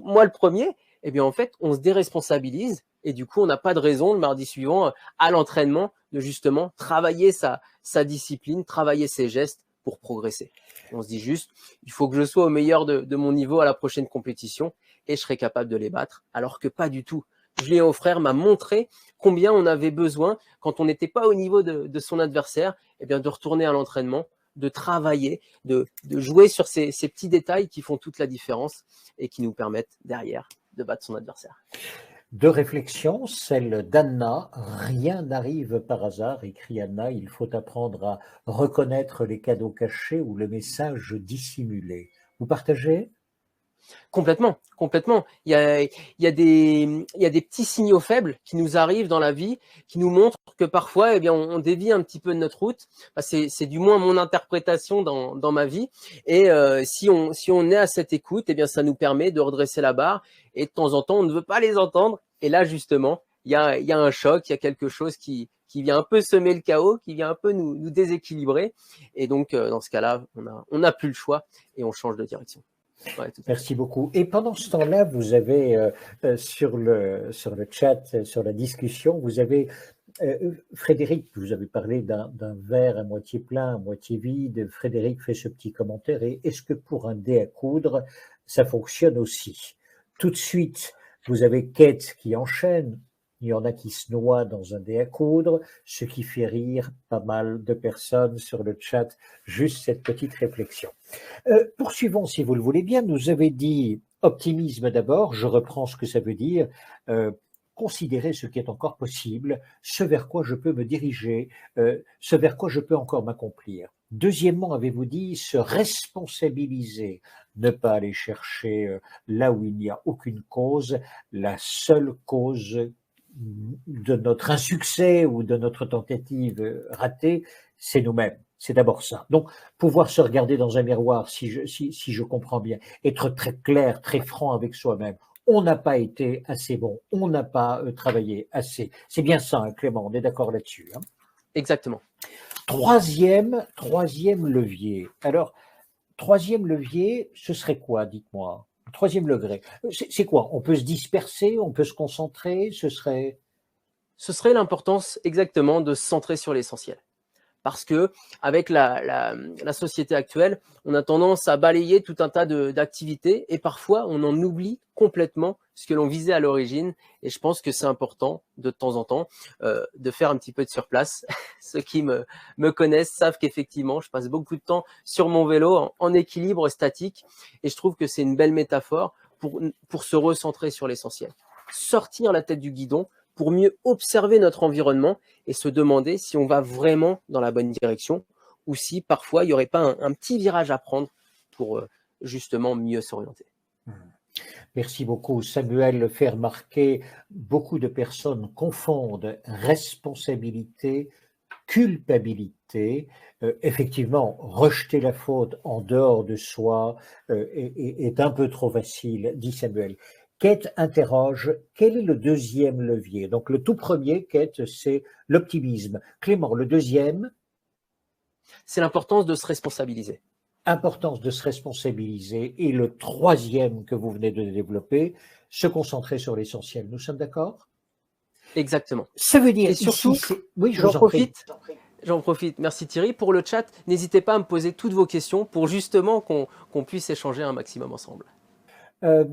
moi le premier, eh bien en fait, on se déresponsabilise et du coup, on n'a pas de raison le mardi suivant à l'entraînement de justement travailler sa discipline, travailler ses gestes pour progresser. On se dit juste, il faut que je sois au meilleur de mon niveau à la prochaine compétition et je serai capable de les battre, alors que pas du tout. Julien Auffrère m'a montré combien on avait besoin, quand on n'était pas au niveau de son adversaire, eh bien de retourner à l'entraînement, de travailler, de jouer sur ces petits détails qui font toute la différence et qui nous permettent derrière de battre son adversaire. Deux réflexions, celle d'Anna. Rien n'arrive par hasard, écrit Anna. Il faut apprendre à reconnaître les cadeaux cachés ou le message dissimulé. Vous partagez? Complètement, complètement. Il y a des petits signaux faibles qui nous arrivent dans la vie, qui nous montrent que parfois, eh bien, on dévie un petit peu de notre route. Bah, c'est du moins mon interprétation dans ma vie. Et si on est à cette écoute, eh bien, ça nous permet de redresser la barre. Et de temps en temps, on ne veut pas les entendre. Et là, justement, il y a un choc, il y a quelque chose qui vient un peu semer le chaos, qui vient un peu nous déséquilibrer. Et donc, dans ce cas-là, on n'a plus le choix et on change de direction. Ouais, tout à fait. Merci beaucoup. Et pendant ce temps-là, vous avez sur le chat, sur la discussion, vous avez Frédéric, vous avez parlé d'un verre à moitié plein, à moitié vide. Frédéric fait ce petit commentaire. Et est-ce que pour un dé à coudre, ça fonctionne aussi? Tout de suite, vous avez Kate qui enchaîne. Il y en a qui se noient dans un dé à coudre, ce qui fait rire pas mal de personnes sur le chat. Juste cette petite réflexion. Poursuivons, si vous le voulez bien. Nous avez dit optimisme d'abord. Je reprends ce que ça veut dire. Considérer ce qui est encore possible, ce vers quoi je peux me diriger, ce vers quoi je peux encore m'accomplir. Deuxièmement, avez-vous dit se responsabiliser, ne pas aller chercher là où il n'y a aucune cause, la seule cause de notre insuccès ou de notre tentative ratée, c'est nous-mêmes. C'est d'abord ça. Donc, pouvoir se regarder dans un miroir, si je comprends bien, être très clair, très franc avec soi-même. On n'a pas été assez bon, on n'a pas travaillé assez. C'est bien ça, hein, Clément, on est d'accord là-dessus. Hein. Exactement. Troisième levier. Alors, troisième levier, ce serait quoi, dites-moi? Troisième degré. C'est quoi? On peut se disperser, on peut se concentrer, ce serait... Ce serait l'importance exactement de se centrer sur l'essentiel. Parce que avec la société actuelle, on a tendance à balayer tout un tas d'activités et parfois on en oublie complètement ce que l'on visait à l'origine. Et je pense que c'est important de temps en temps de faire un petit peu de surplace. Ceux qui me connaissent savent qu'effectivement, je passe beaucoup de temps sur mon vélo en équilibre statique et je trouve que c'est une belle métaphore pour se recentrer sur l'essentiel. Sortir la tête du guidon pour mieux observer notre environnement et se demander si on va vraiment dans la bonne direction ou si parfois il n'y aurait pas un petit virage à prendre pour justement mieux s'orienter. Merci beaucoup. Samuel fait remarquer, beaucoup de personnes confondent responsabilité, culpabilité. Effectivement, rejeter la faute en dehors de soi est un peu trop facile, dit Samuel. Kate interroge, quel est le deuxième levier? Donc le tout premier, Kate, c'est l'optimisme. Clément, le deuxième? C'est l'importance de se responsabiliser. Importance de se responsabiliser. Et le troisième que vous venez de développer, se concentrer sur l'essentiel. Nous sommes d'accord? Exactement. Ça veut dire Et surtout, ici, oui, je j'en vous en prie. profite, merci Thierry. Pour le chat, n'hésitez pas à me poser toutes vos questions pour justement qu'on puisse échanger un maximum ensemble. Euh,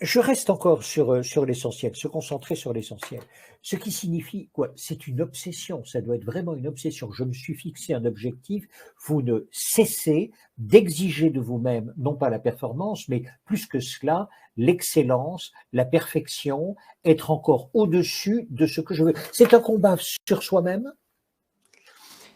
Je reste encore sur l'essentiel, se concentrer sur l'essentiel. Ce qui signifie quoi? C'est une obsession, ça doit être vraiment une obsession. Je me suis fixé un objectif, vous ne cessez d'exiger de vous-même, non pas la performance, mais plus que cela, l'excellence, la perfection, être encore au-dessus de ce que je veux. C'est un combat sur soi-même?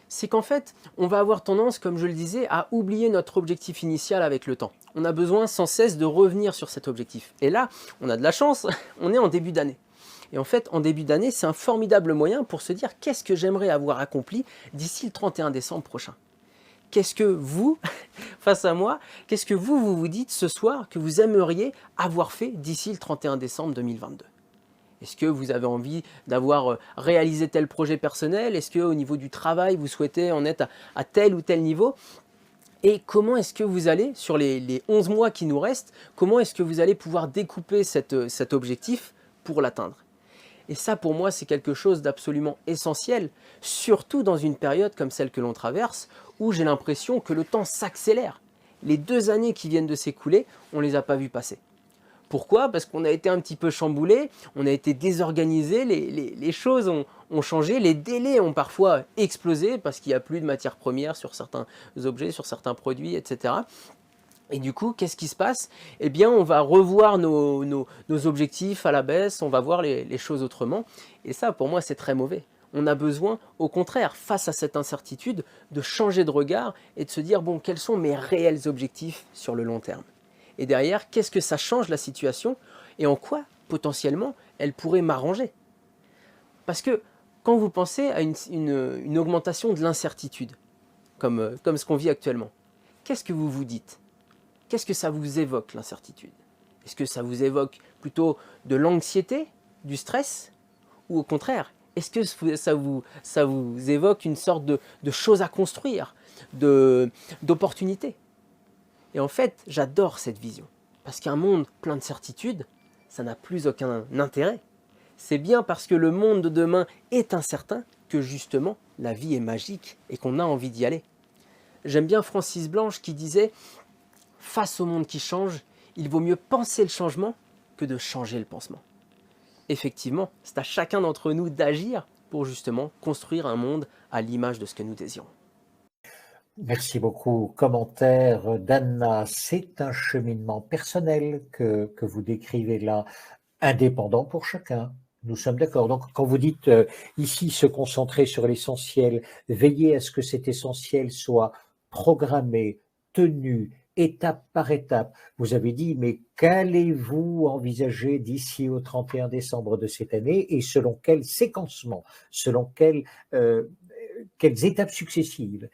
C'est qu'en fait, on va avoir tendance, comme je le disais, à oublier notre objectif initial avec le temps. On a besoin sans cesse de revenir sur cet objectif. Et là, on a de la chance, on est en début d'année. Et en fait, en début d'année, c'est un formidable moyen pour se dire qu'est-ce que j'aimerais avoir accompli d'ici le 31 décembre prochain. Qu'est-ce que vous, face à moi, qu'est-ce que vous dites ce soir que vous aimeriez avoir fait d'ici le 31 décembre 2022 ? Est-ce que vous avez envie d'avoir réalisé tel projet personnel? Est-ce qu'au niveau du travail, vous souhaitez en être à tel ou tel niveau? Et comment est-ce que vous allez, sur les 11 mois qui nous restent, comment est-ce que vous allez pouvoir découper cet objectif pour l'atteindre? Et ça, pour moi, c'est quelque chose d'absolument essentiel, surtout dans une période comme celle que l'on traverse, où j'ai l'impression que le temps s'accélère. Les 2 années qui viennent de s'écouler, on ne les a pas vues passer. Pourquoi? Parce qu'on a été un petit peu chamboulé, on a été désorganisé, les choses ont changé, les délais ont parfois explosé parce qu'il n'y a plus de matières premières sur certains objets, sur certains produits, etc. Et du coup, qu'est-ce qui se passe? Eh bien, on va revoir nos objectifs à la baisse, on va voir les choses autrement. Et ça, pour moi, c'est très mauvais. On a besoin, au contraire, face à cette incertitude, de changer de regard et de se dire, bon, quels sont mes réels objectifs sur le long terme? Et derrière, qu'est-ce que ça change la situation et en quoi, potentiellement, elle pourrait m'arranger? Parce que quand vous pensez à une augmentation de l'incertitude, comme ce qu'on vit actuellement, qu'est-ce que vous vous dites? Qu'est-ce que ça vous évoque, l'incertitude? Est-ce que ça vous évoque plutôt de l'anxiété, du stress? Ou au contraire, est-ce que ça vous évoque une sorte de chose à construire, d'opportunité? Et en fait, j'adore cette vision. Parce qu'un monde plein de certitudes, ça n'a plus aucun intérêt. C'est bien parce que le monde de demain est incertain que justement la vie est magique et qu'on a envie d'y aller. J'aime bien Francis Blanche qui disait « Face au monde qui change, il vaut mieux penser le changement que de changer le pansement ». Effectivement, c'est à chacun d'entre nous d'agir pour justement construire un monde à l'image de ce que nous désirons. Merci beaucoup. Commentaire d'Anna. C'est un cheminement personnel que vous décrivez là, indépendant pour chacun. Nous sommes d'accord. Donc, quand vous dites ici se concentrer sur l'essentiel, veiller à ce que cet essentiel soit programmé, tenu, étape par étape. Vous avez dit, mais qu'allez-vous envisager d'ici au 31 décembre de cette année et selon quel séquencement, selon quelles étapes successives?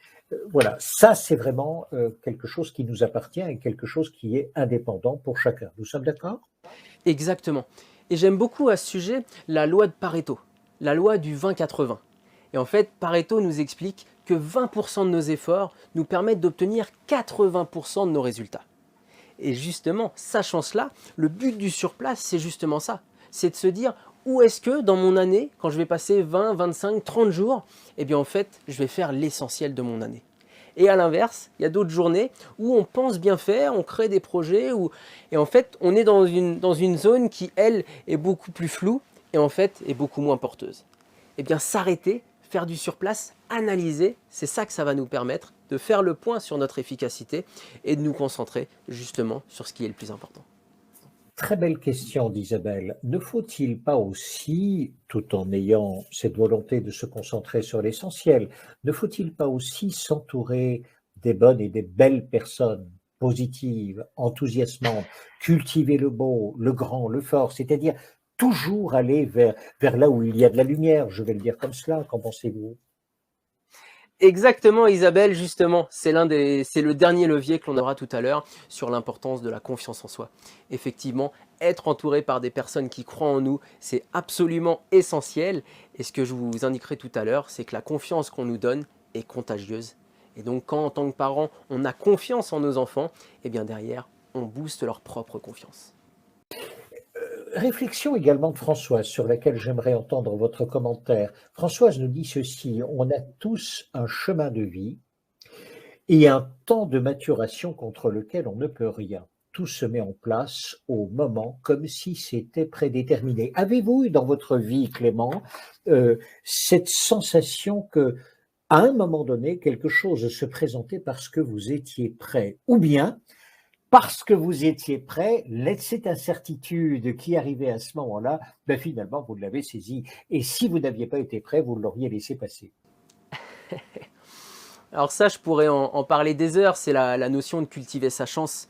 Voilà, ça c'est vraiment quelque chose qui nous appartient et quelque chose qui est indépendant pour chacun. Nous sommes d'accord? Exactement. Et j'aime beaucoup à ce sujet la loi de Pareto, la loi du 20-80. Et en fait, Pareto nous explique que 20% de nos efforts nous permettent d'obtenir 80% de nos résultats. Et justement, sachant cela, le but du surplace, c'est justement ça. C'est de se dire, où est-ce que dans mon année, quand je vais passer 20, 25, 30 jours, eh bien en fait, je vais faire l'essentiel de mon année. Et à l'inverse, il y a d'autres journées où on pense bien faire, on crée des projets, et en fait, on est dans une zone qui, elle, est beaucoup plus floue et en fait, est beaucoup moins porteuse. Eh bien, s'arrêter, faire du surplace, analyser, c'est ça que ça va nous permettre de faire le point sur notre efficacité et de nous concentrer justement sur ce qui est le plus important. Très belle question d'Isabelle. Ne faut-il pas aussi, tout en ayant cette volonté de se concentrer sur l'essentiel, ne faut-il pas aussi s'entourer des bonnes et des belles personnes positives, enthousiasmantes, cultiver le beau, le grand, le fort, c'est-à-dire toujours aller vers là où il y a de la lumière, je vais le dire comme cela, qu'en pensez-vous? Exactement Isabelle, justement, c'est le dernier levier que l'on aura tout à l'heure sur l'importance de la confiance en soi. Effectivement, être entouré par des personnes qui croient en nous, c'est absolument essentiel. Et ce que je vous indiquerai tout à l'heure, c'est que la confiance qu'on nous donne est contagieuse. Et donc quand en tant que parent, on a confiance en nos enfants, et bien derrière, on booste leur propre confiance. Réflexion également de Françoise sur laquelle j'aimerais entendre votre commentaire. Françoise nous dit ceci: on a tous un chemin de vie et un temps de maturation contre lequel on ne peut rien. Tout se met en place au moment comme si c'était prédéterminé. Avez-vous eu dans votre vie, Clément, cette sensation que, à un moment donné, quelque chose se présentait parce que vous étiez prêt, ou bien parce que vous étiez prêt, cette incertitude qui arrivait à ce moment-là, ben finalement, vous l'avez saisie. Et si vous n'aviez pas été prêt, vous l'auriez laissé passer. Alors ça, je pourrais en parler des heures, c'est la notion de cultiver sa chance.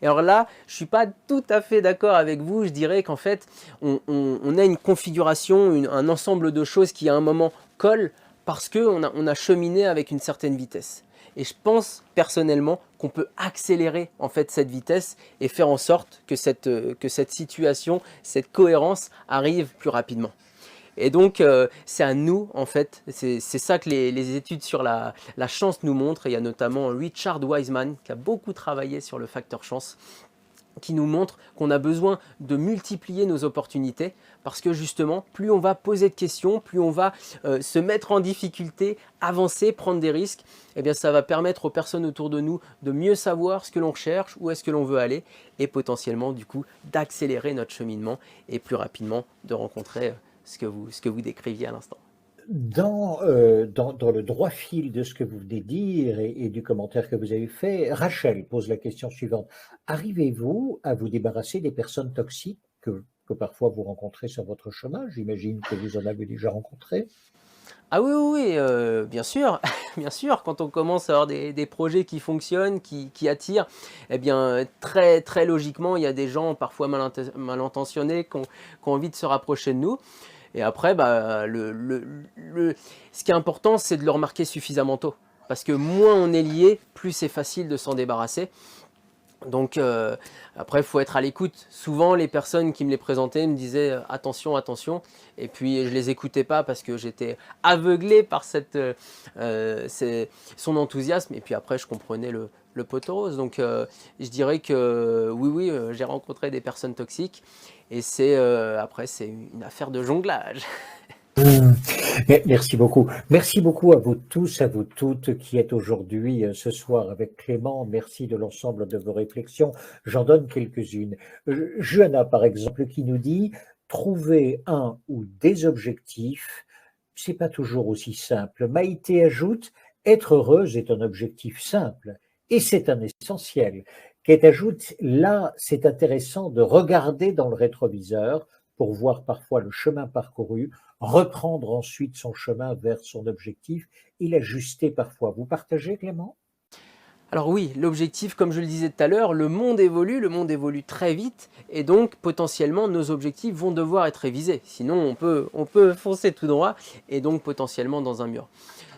Et alors là, je ne suis pas tout à fait d'accord avec vous, je dirais qu'en fait, on a une configuration, un ensemble de choses qui à un moment collent parce qu'on a cheminé avec une certaine vitesse. Et je pense personnellement qu'on peut accélérer en fait cette vitesse et faire en sorte que cette situation, cette cohérence arrive plus rapidement. Et donc, c'est à nous, en fait, c'est ça que les études sur la chance nous montrent. Et il y a notamment Richard Wiseman qui a beaucoup travaillé sur le facteur chance, qui nous montre qu'on a besoin de multiplier nos opportunités parce que justement, plus on va poser de questions, plus on va se mettre en difficulté, avancer, prendre des risques, eh bien ça va permettre aux personnes autour de nous de mieux savoir ce que l'on cherche, où est-ce que l'on veut aller et potentiellement du coup d'accélérer notre cheminement et plus rapidement de rencontrer ce que vous décriviez à l'instant. Dans le droit fil de ce que vous venez de dire et du commentaire que vous avez fait, Rachel pose la question suivante. Arrivez-vous à vous débarrasser des personnes toxiques que parfois vous rencontrez sur votre chemin? J'imagine que vous en avez déjà rencontré. Ah oui, oui, oui, bien sûr, bien sûr, quand on commence à avoir des projets qui fonctionnent, qui attirent, eh bien, très, très logiquement, il y a des gens parfois mal intentionnés qui ont envie de se rapprocher de nous. Et après, bah, ce qui est important, c'est de le remarquer suffisamment tôt. Parce que moins on est lié, plus c'est facile de s'en débarrasser. Donc après, il faut être à l'écoute. Souvent, les personnes qui me les présentaient me disaient attention, attention. Et puis, je les écoutais pas parce que j'étais aveuglé par son enthousiasme. Et puis après, je comprenais le poteau rose. Donc, je dirais que oui, oui, j'ai rencontré des personnes toxiques. Et après, c'est une affaire de jonglage. Merci beaucoup. Merci beaucoup à vous tous, à vous toutes qui êtes aujourd'hui ce soir avec Clément. Merci de l'ensemble de vos réflexions. J'en donne quelques-unes. Johanna, par exemple, qui nous dit trouver un ou des objectifs, c'est pas toujours aussi simple. Maïté ajoute être heureuse est un objectif simple et c'est un essentiel. Kate ajoute là, c'est intéressant de regarder dans le rétroviseur pour voir parfois le chemin parcouru, reprendre ensuite son chemin vers son objectif et l'ajuster parfois. Vous partagez, Clément? Alors oui, l'objectif, comme je le disais tout à l'heure, le monde évolue très vite, et donc potentiellement nos objectifs vont devoir être révisés. Sinon, on peut foncer tout droit et donc potentiellement dans un mur.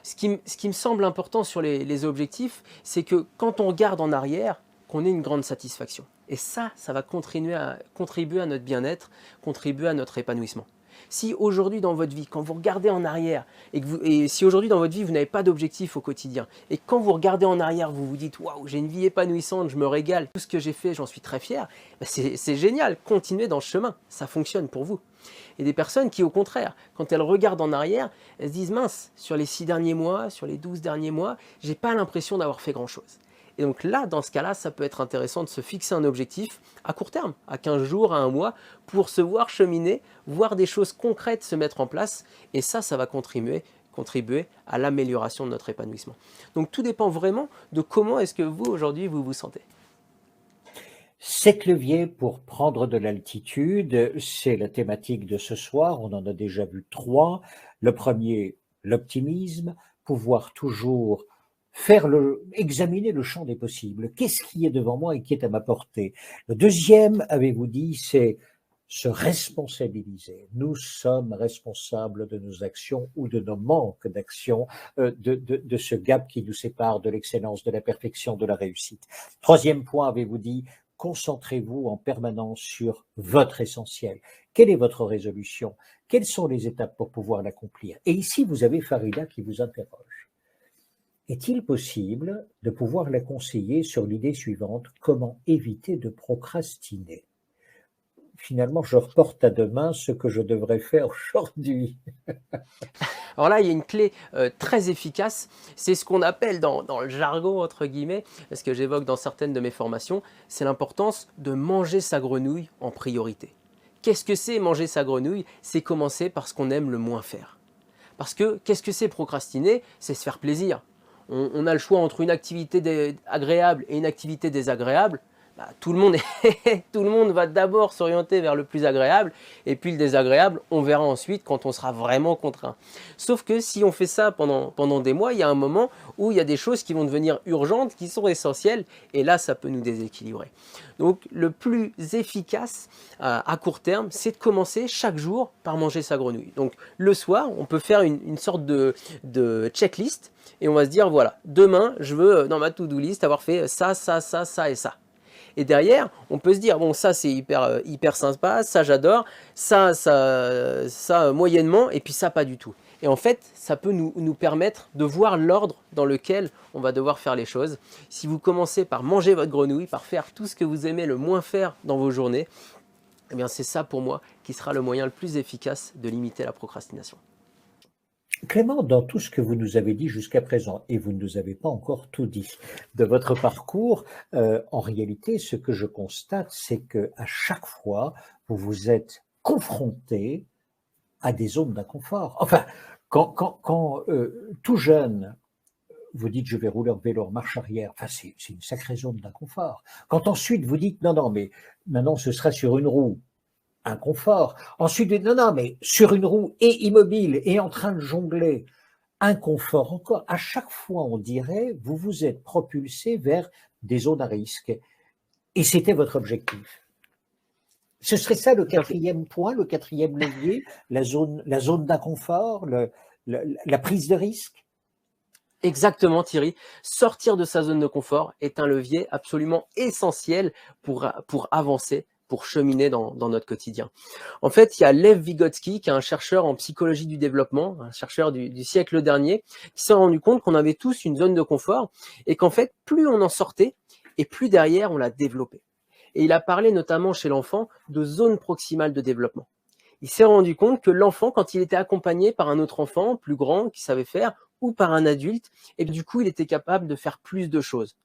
Ce qui me semble important sur les objectifs, c'est que quand on regarde en arrière, qu'on ait une grande satisfaction. Et ça va contribuer à notre bien-être, contribuer à notre épanouissement. Si aujourd'hui dans votre vie, quand vous regardez en arrière, et si aujourd'hui dans votre vie, vous n'avez pas d'objectif au quotidien, et quand vous regardez en arrière, vous vous dites « Waouh, j'ai une vie épanouissante, je me régale, tout ce que j'ai fait, j'en suis très fier », c'est génial, continuez dans ce chemin, ça fonctionne pour vous. Et des personnes qui, au contraire, quand elles regardent en arrière, elles se disent « Mince, sur les 6 derniers mois, sur les 12 derniers mois, j'ai pas l'impression d'avoir fait grand-chose ». Et donc là, dans ce cas-là, ça peut être intéressant de se fixer un objectif à court terme, à 15 jours, à un mois, pour se voir cheminer, voir des choses concrètes se mettre en place. Et ça va contribuer à l'amélioration de notre épanouissement. Donc tout dépend vraiment de comment est-ce que vous, aujourd'hui, vous vous sentez. 7 leviers pour prendre de l'altitude, c'est la thématique de ce soir. On en a déjà vu 3. Le premier, l'optimisme, pouvoir toujours examiner le champ des possibles. Qu'est-ce qui est devant moi et qui est à ma portée? Le deuxième, avez-vous dit, c'est se responsabiliser. Nous sommes responsables de nos actions ou de nos manques d'action, de ce gap qui nous sépare de l'excellence, de la perfection, de la réussite. Troisième point, avez-vous dit, concentrez-vous en permanence sur votre essentiel. Quelle est votre résolution? Quelles sont les étapes pour pouvoir l'accomplir? Et ici, vous avez Farida qui vous interroge. Est-il possible de pouvoir la conseiller sur l'idée suivante, comment éviter de procrastiner? Finalement, je reporte à demain ce que je devrais faire aujourd'hui. Alors là, il y a une clé très efficace, c'est ce qu'on appelle dans le jargon, entre guillemets, ce que j'évoque dans certaines de mes formations, c'est l'importance de manger sa grenouille en priorité. Qu'est-ce que c'est manger sa grenouille? C'est commencer par ce qu'on aime le moins faire. Parce que qu'est-ce que c'est procrastiner? C'est se faire plaisir. On a le choix entre une activité agréable et une activité désagréable. Tout le monde va d'abord s'orienter vers le plus agréable, et puis le désagréable, on verra ensuite quand on sera vraiment contraint. Sauf que si on fait ça pendant des mois, il y a un moment où il y a des choses qui vont devenir urgentes, qui sont essentielles, et là, ça peut nous déséquilibrer. Donc, le plus efficace à court terme, c'est de commencer chaque jour par manger sa grenouille. Donc, le soir, on peut faire une sorte de checklist, et on va se dire, voilà, demain, je veux, dans ma to-do list, avoir fait ça, ça, ça, ça et ça. Et derrière, on peut se dire, bon, ça c'est hyper sympa, ça j'adore, ça moyennement, et puis ça pas du tout. Et en fait, ça peut nous permettre de voir l'ordre dans lequel on va devoir faire les choses. Si vous commencez par manger votre grenouille, par faire tout ce que vous aimez le moins faire dans vos journées, eh bien c'est ça pour moi qui sera le moyen le plus efficace de limiter la procrastination. Clément, dans tout ce que vous nous avez dit jusqu'à présent, et vous ne nous avez pas encore tout dit de votre parcours, en réalité, ce que je constate, c'est qu'à chaque fois, vous vous êtes confronté à des zones d'inconfort. Enfin, quand tout jeune, vous dites je vais rouler en vélo en marche arrière, enfin, c'est une sacrée zone d'inconfort. Quand ensuite vous dites non, mais maintenant ce sera sur une roue, inconfort. Ensuite, non, mais sur une roue et immobile et en train de jongler, inconfort encore. À chaque fois, on dirait, vous vous êtes propulsé vers des zones à risque. Et c'était votre objectif. Ce serait ça le quatrième point, le quatrième levier, la zone d'inconfort, la prise de risque? Exactement Thierry, sortir de sa zone de confort est un levier absolument essentiel pour avancer, pour cheminer dans notre quotidien. En fait, il y a Lev Vygotsky, qui est un chercheur en psychologie du développement, un chercheur du siècle dernier, qui s'est rendu compte qu'on avait tous une zone de confort et qu'en fait, plus on en sortait et plus derrière on la développait. Et il a parlé notamment chez l'enfant de zone proximale de développement. Il s'est rendu compte que l'enfant, quand il était accompagné par un autre enfant plus grand qui savait faire, ou par un adulte, et du coup, il était capable de faire plus de choses.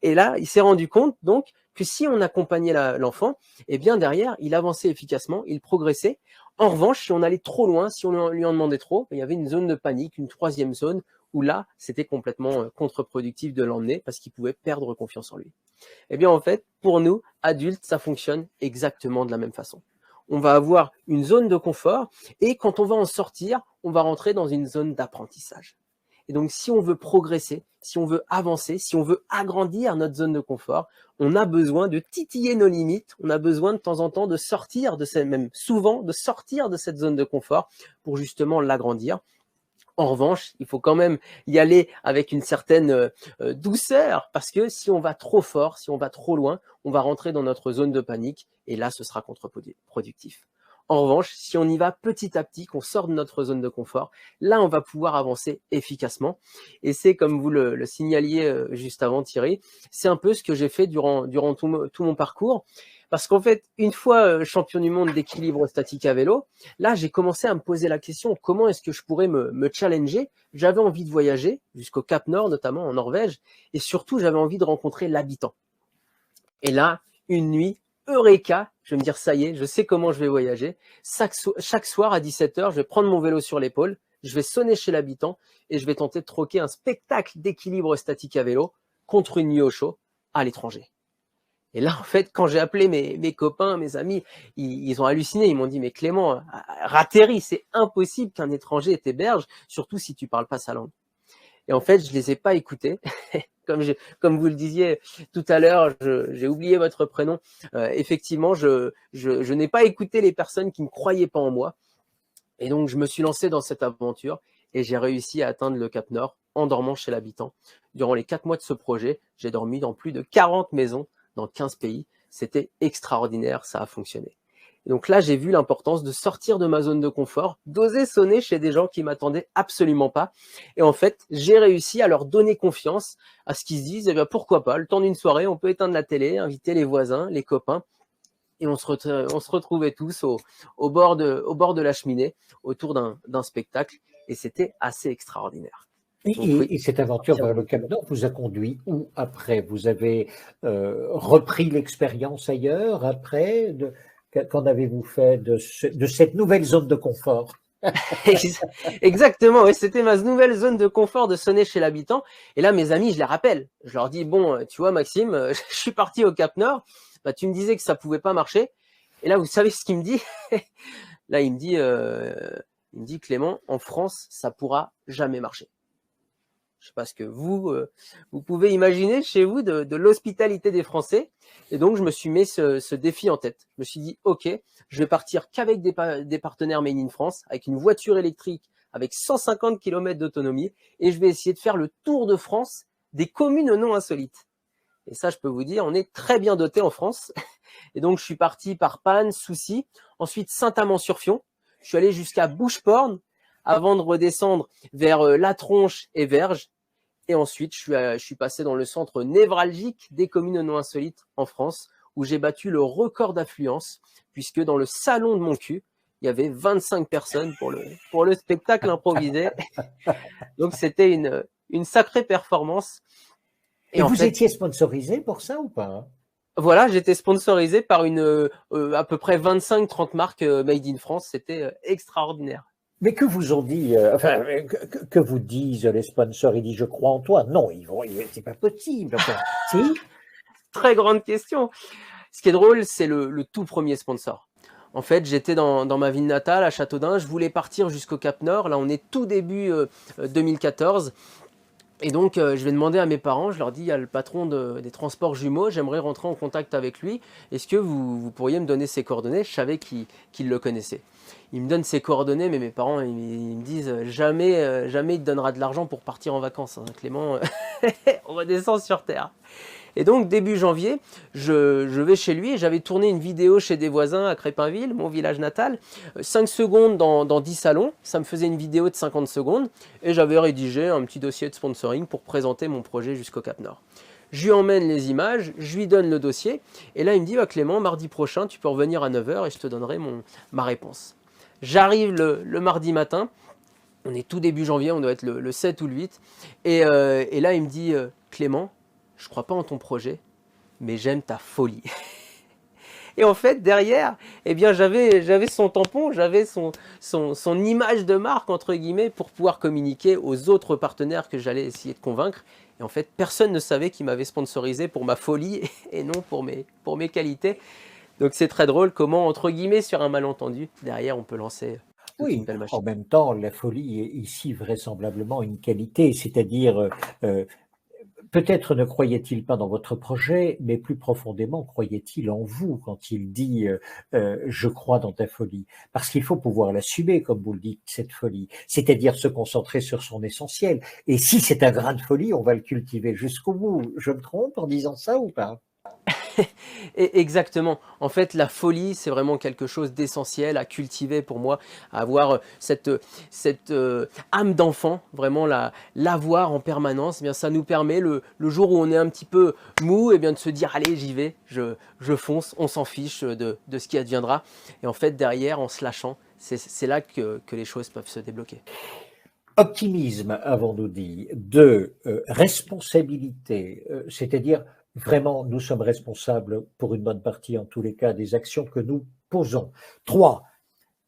Et là, il s'est rendu compte donc que si on accompagnait l'enfant, eh bien derrière, il avançait efficacement, il progressait. En revanche, si on allait trop loin, si on lui en demandait trop, il y avait une zone de panique, une troisième zone, où là, c'était complètement contre-productif de l'emmener parce qu'il pouvait perdre confiance en lui. Eh bien en fait, pour nous, adultes, ça fonctionne exactement de la même façon. on va avoir une zone de confort et quand on va en sortir, on va rentrer dans une zone d'apprentissage. Et donc, si on veut progresser, si on veut avancer, si on veut agrandir notre zone de confort, on a besoin de titiller nos limites, on a besoin de temps en temps de sortir de cette, même souvent, de sortir de cette zone de confort pour justement l'agrandir. En revanche, il faut quand même y aller avec une certaine douceur parce que si on va trop fort, si on va trop loin, on va rentrer dans notre zone de panique et là, ce sera contre-productif. En revanche, si on y va petit à petit, qu'on sort de notre zone de confort, là, on va pouvoir avancer efficacement. Et c'est comme vous le signaliez juste avant, Thierry, c'est un peu ce que j'ai fait durant tout mon parcours. Parce qu'en fait, une fois champion du monde d'équilibre statique à vélo, là, j'ai commencé à me poser la question, comment est-ce que je pourrais me challenger? J'avais envie de voyager jusqu'au Cap Nord, notamment en Norvège, et surtout, j'avais envie de rencontrer l'habitant. Et là, une nuit, Eureka, je vais me dire, ça y est, je sais comment je vais voyager. Chaque soir à 17h, je vais prendre mon vélo sur l'épaule, je vais sonner chez l'habitant et je vais tenter de troquer un spectacle d'équilibre statique à vélo contre une nuit au chaud à l'étranger. Et là, en fait, quand j'ai appelé mes copains, mes amis, ils ont halluciné. Ils m'ont dit, mais Clément, ratterris, c'est impossible qu'un étranger t'héberge, surtout si tu parles pas sa langue. Et en fait, je les ai pas écoutés. Comme vous le disiez tout à l'heure, j'ai oublié votre prénom. Effectivement, je n'ai pas écouté les personnes qui ne croyaient pas en moi. Et donc, je me suis lancé dans cette aventure et j'ai réussi à atteindre le Cap Nord en dormant chez l'habitant. Durant les 4 mois de ce projet, j'ai dormi dans plus de 40 maisons dans 15 pays. C'était extraordinaire, ça a fonctionné. Et donc là, j'ai vu l'importance de sortir de ma zone de confort, d'oser sonner chez des gens qui m'attendaient absolument pas. Et en fait, j'ai réussi à leur donner confiance, à ce qu'ils se disent, eh bien, pourquoi pas, le temps d'une soirée, on peut éteindre la télé, inviter les voisins, les copains, et on se retrouvait tous au bord de la cheminée, autour d'un spectacle, et c'était assez extraordinaire. Donc, oui. Et cette aventure vers le Cap Nord vous a conduit où après? Vous avez repris l'expérience ailleurs après? Qu'en avez-vous fait de cette nouvelle zone de confort? Exactement, oui, c'était ma nouvelle zone de confort de sonner chez l'habitant. Et là, mes amis, je les rappelle. Je leur dis, bon, tu vois, Maxime, je suis parti au Cap Nord. Bah, tu me disais que ça pouvait pas marcher. Et là, vous savez ce qu'il me dit? Là, il me dit, Clément, en France, ça pourra jamais marcher. Je sais pas ce que vous pouvez imaginer chez vous de l'hospitalité des Français. Et donc, je me suis mis ce défi en tête. Je me suis dit, OK, je vais partir qu'avec des partenaires Made in France, avec une voiture électrique, avec 150 km d'autonomie, et je vais essayer de faire le tour de France des communes non insolites. Et ça, je peux vous dire, on est très bien doté en France. Et donc, je suis parti par Panne, Soucy, ensuite Saint-Amand-sur-Fion. Je suis allé jusqu'à Boucheporne, avant de redescendre vers La Tronche et Verges. Et ensuite, je suis passé dans le centre névralgique des communes non insolites en France, où j'ai battu le record d'affluence, puisque dans le salon de mon cul, il y avait 25 personnes pour le spectacle improvisé. Donc, c'était une sacrée performance. Et vous étiez sponsorisé pour ça ou pas? Voilà, j'étais sponsorisé par à peu près 25-30 marques Made in France. C'était extraordinaire. Mais que vous ont dit, que vous disent les sponsors? Ils disent je crois en toi. Non, c'est pas possible. Enfin, si. Très grande question. Ce qui est drôle, c'est le tout premier sponsor. En fait, j'étais dans ma ville natale, à Châteaudun. Je voulais partir jusqu'au Cap Nord. Là, on est tout début 2014. Et donc, je vais demander à mes parents, je leur dis, il y a le patron des transports jumeaux, j'aimerais rentrer en contact avec lui. Est-ce que vous pourriez me donner ses coordonnées? Je savais qu'il le connaissait. Il me donne ses coordonnées, mais mes parents, ils me disent, jamais il te donnera de l'argent pour partir en vacances, hein, Clément, on redescend sur Terre. Et donc, début janvier, je vais chez lui et j'avais tourné une vidéo chez des voisins à Crépinville, mon village natal. 5 secondes dans 10 salons, ça me faisait une vidéo de 50 secondes et j'avais rédigé un petit dossier de sponsoring pour présenter mon projet jusqu'au Cap Nord. Je lui emmène les images, je lui donne le dossier et là, il me dit, Clément, mardi prochain, tu peux revenir à 9h et je te donnerai ma réponse. J'arrive le mardi matin, on est tout début janvier, on doit être le 7 ou le 8, et là, il me dit, Clément, je crois pas en ton projet, mais j'aime ta folie. Et en fait, derrière, eh bien, j'avais son tampon, j'avais son image de marque, entre guillemets, pour pouvoir communiquer aux autres partenaires que j'allais essayer de convaincre. Et en fait, personne ne savait qu'il m'avait sponsorisé pour ma folie et non pour mes qualités. Donc c'est très drôle comment, entre guillemets, sur un malentendu, derrière, on peut lancer toute une Oui, belle en machine. même temps, la folie est ici vraisemblablement une qualité, c'est-à-dire, peut-être ne croyait-il pas dans votre projet, mais plus profondément croyait-il en vous quand il dit je crois dans ta folie. Parce qu'il faut pouvoir l'assumer, comme vous le dites, cette folie, c'est-à-dire se concentrer sur son essentiel. Et si c'est un grain de folie, on va le cultiver jusqu'au bout. Je me trompe en disant ça ou pas? Et exactement. En fait, la folie, c'est vraiment quelque chose d'essentiel à cultiver pour moi, à avoir cette âme d'enfant, vraiment l'avoir en permanence. Eh bien, ça nous permet, le jour où on est un petit peu mou, eh bien, de se dire, allez, j'y vais, je fonce, on s'en fiche de ce qui adviendra. Et en fait, derrière, en se lâchant, c'est là que les choses peuvent se débloquer. Optimisme, avons-nous dit. Deux, responsabilité, c'est-à-dire vraiment nous sommes responsables pour une bonne partie, en tous les cas, des actions que nous posons. Trois,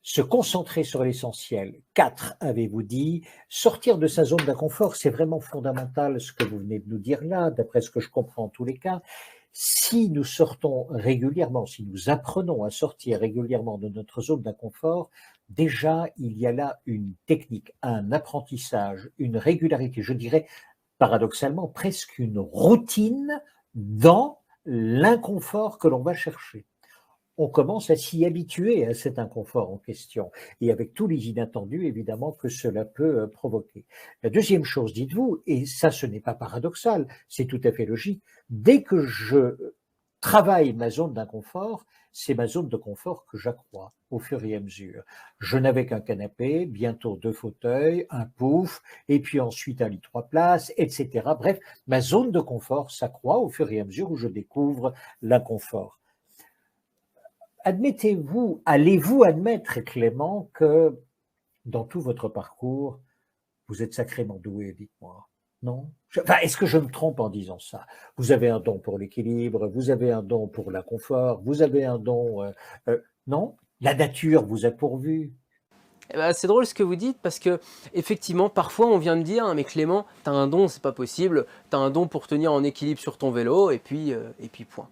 se concentrer sur l'essentiel. Quatre, avez-vous dit, sortir de sa zone d'inconfort, c'est vraiment fondamental ce que vous venez de nous dire là, d'après ce que je comprends en tous les cas. Si nous sortons régulièrement, si nous apprenons à sortir régulièrement de notre zone d'inconfort, déjà il y a là une technique, un apprentissage, une régularité, je dirais paradoxalement presque une routine dans l'inconfort que l'on va chercher. On commence à s'y habituer à cet inconfort en question et avec tous les inattendus évidemment que cela peut provoquer. La deuxième chose, dites-vous, et ça ce n'est pas paradoxal, c'est tout à fait logique, dès que je travaille ma zone d'inconfort, c'est ma zone de confort que j'accrois au fur et à mesure. Je n'avais qu'un canapé, bientôt 2 fauteuils, un pouf, et puis ensuite un lit 3 places, etc. Bref, ma zone de confort s'accroît au fur et à mesure où je découvre l'inconfort. Admettez-vous, allez-vous admettre, Clément, que dans tout votre parcours, vous êtes sacrément doué, dites-moi, non? Enfin, est-ce que je me trompe en disant ça? Vous avez un don pour l'équilibre, vous avez un don pour l'inconfort, vous avez un don, non? La nature vous a pourvu. Eh ben, c'est drôle ce que vous dites parce que effectivement, parfois on vient me dire, «Ah, mais Clément, tu as un don, c'est pas possible, tu as un don pour tenir en équilibre sur ton vélo et puis point».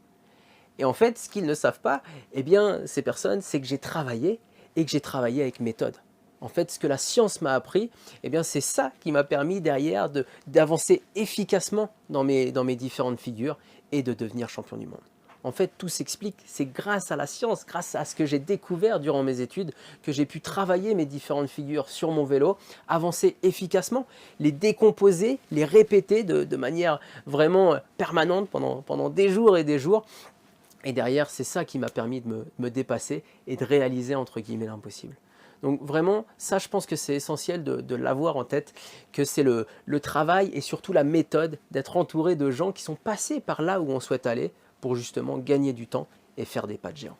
Et en fait, ce qu'ils ne savent pas, eh bien, ces personnes, c'est que j'ai travaillé et que j'ai travaillé avec méthode. En fait, ce que la science m'a appris, eh bien, c'est ça qui m'a permis derrière d'avancer efficacement dans mes différentes figures et de devenir champion du monde. En fait, tout s'explique, c'est grâce à la science, grâce à ce que j'ai découvert durant mes études, que j'ai pu travailler mes différentes figures sur mon vélo, avancer efficacement, les décomposer, les répéter de manière vraiment permanente pendant des jours et des jours. Et derrière, c'est ça qui m'a permis de me dépasser et de réaliser, entre guillemets, l'impossible. Donc vraiment, ça, je pense que c'est essentiel de l'avoir en tête, que c'est le travail et surtout la méthode d'être entouré de gens qui sont passés par là où on souhaite aller pour justement gagner du temps et faire des pas de géant.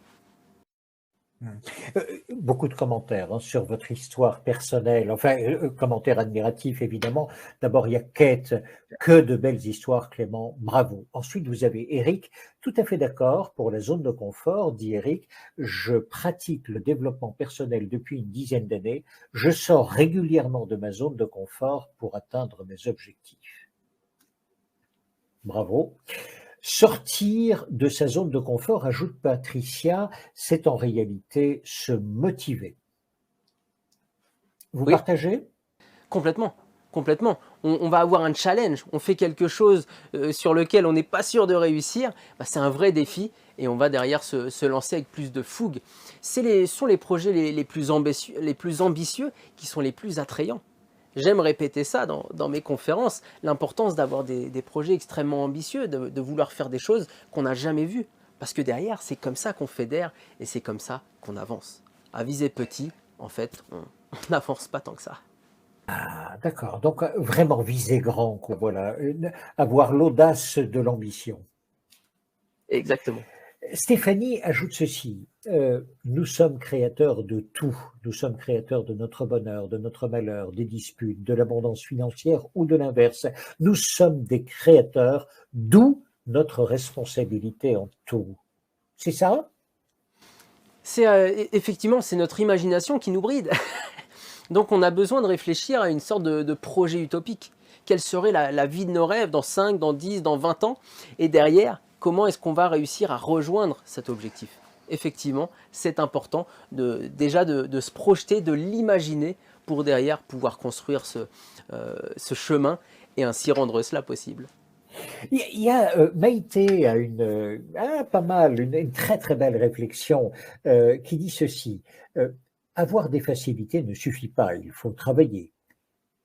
Beaucoup de commentaires sur votre histoire personnelle, enfin, commentaires admiratifs évidemment. D'abord, il y a Kate, que de belles histoires, Clément, bravo. Ensuite, vous avez Eric, tout à fait d'accord, pour la zone de confort, dit Eric, je pratique le développement personnel depuis une dizaine d'années, je sors régulièrement de ma zone de confort pour atteindre mes objectifs. Bravo. Sortir de sa zone de confort, ajoute Patricia, c'est en réalité se motiver. Vous Oui, partagez? complètement. Complètement. On va avoir un challenge, on fait quelque chose sur lequel on n'est pas sûr de réussir, bah, c'est un vrai défi et on va derrière se lancer avec plus de fougue. Ce sont les projets les plus ambitieux qui sont les plus attrayants. J'aime répéter ça dans mes conférences, l'importance d'avoir des projets extrêmement ambitieux, de vouloir faire des choses qu'on n'a jamais vues. Parce que derrière, c'est comme ça qu'on fédère et c'est comme ça qu'on avance. À viser petit, en fait, on n'avance pas tant que ça. Ah, d'accord. Donc, vraiment viser grand, quoi, voilà. Avoir l'audace de l'ambition. Exactement. Stéphanie ajoute ceci, nous sommes créateurs de tout. Nous sommes créateurs de notre bonheur, de notre malheur, des disputes, de l'abondance financière ou de l'inverse. Nous sommes des créateurs, d'où notre responsabilité en tout. C'est ça? Effectivement, c'est notre imagination qui nous bride. Donc on a besoin de réfléchir à une sorte de projet utopique. Quelle serait la vie de nos rêves dans 5, dans 10, dans 20 ans? Et derrière, comment est-ce qu'on va réussir à rejoindre cet objectif? effectivement, c'est important déjà de se projeter, de l'imaginer pour derrière pouvoir construire ce chemin et ainsi rendre cela possible. Maïté a pas mal, une très très belle réflexion qui dit ceci. Avoir des facilités ne suffit pas, il faut travailler.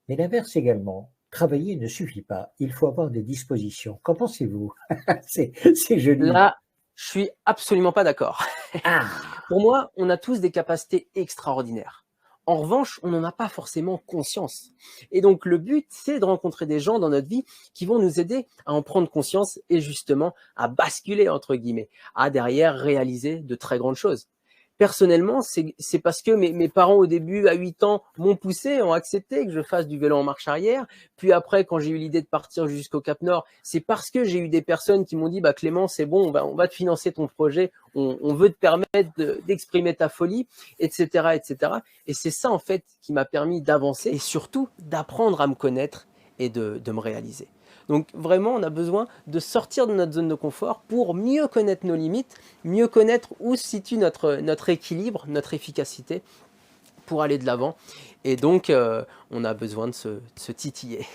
Mais l'inverse également, travailler ne suffit pas, il faut avoir des dispositions. Qu'en pensez-vous? C'est joli. Là, je suis absolument pas d'accord. Ah! Pour moi, on a tous des capacités extraordinaires. En revanche, on n'en a pas forcément conscience. Et donc, le but, c'est de rencontrer des gens dans notre vie qui vont nous aider à en prendre conscience et justement à basculer, entre guillemets, à derrière réaliser de très grandes choses. Personnellement, c'est parce que mes parents, au début, à 8 ans, m'ont poussé, ont accepté que je fasse du vélo en marche arrière. Puis après, quand j'ai eu l'idée de partir jusqu'au Cap Nord, c'est parce que j'ai eu des personnes qui m'ont dit, bah, Clément, c'est bon, on va te financer ton projet, on veut te permettre d'exprimer ta folie, etc., etc. Et c'est ça, en fait, qui m'a permis d'avancer et surtout d'apprendre à me connaître et de me réaliser. Donc vraiment, on a besoin de sortir de notre zone de confort pour mieux connaître nos limites, mieux connaître où se situe notre équilibre, notre efficacité pour aller de l'avant. Et donc, on a besoin de se titiller.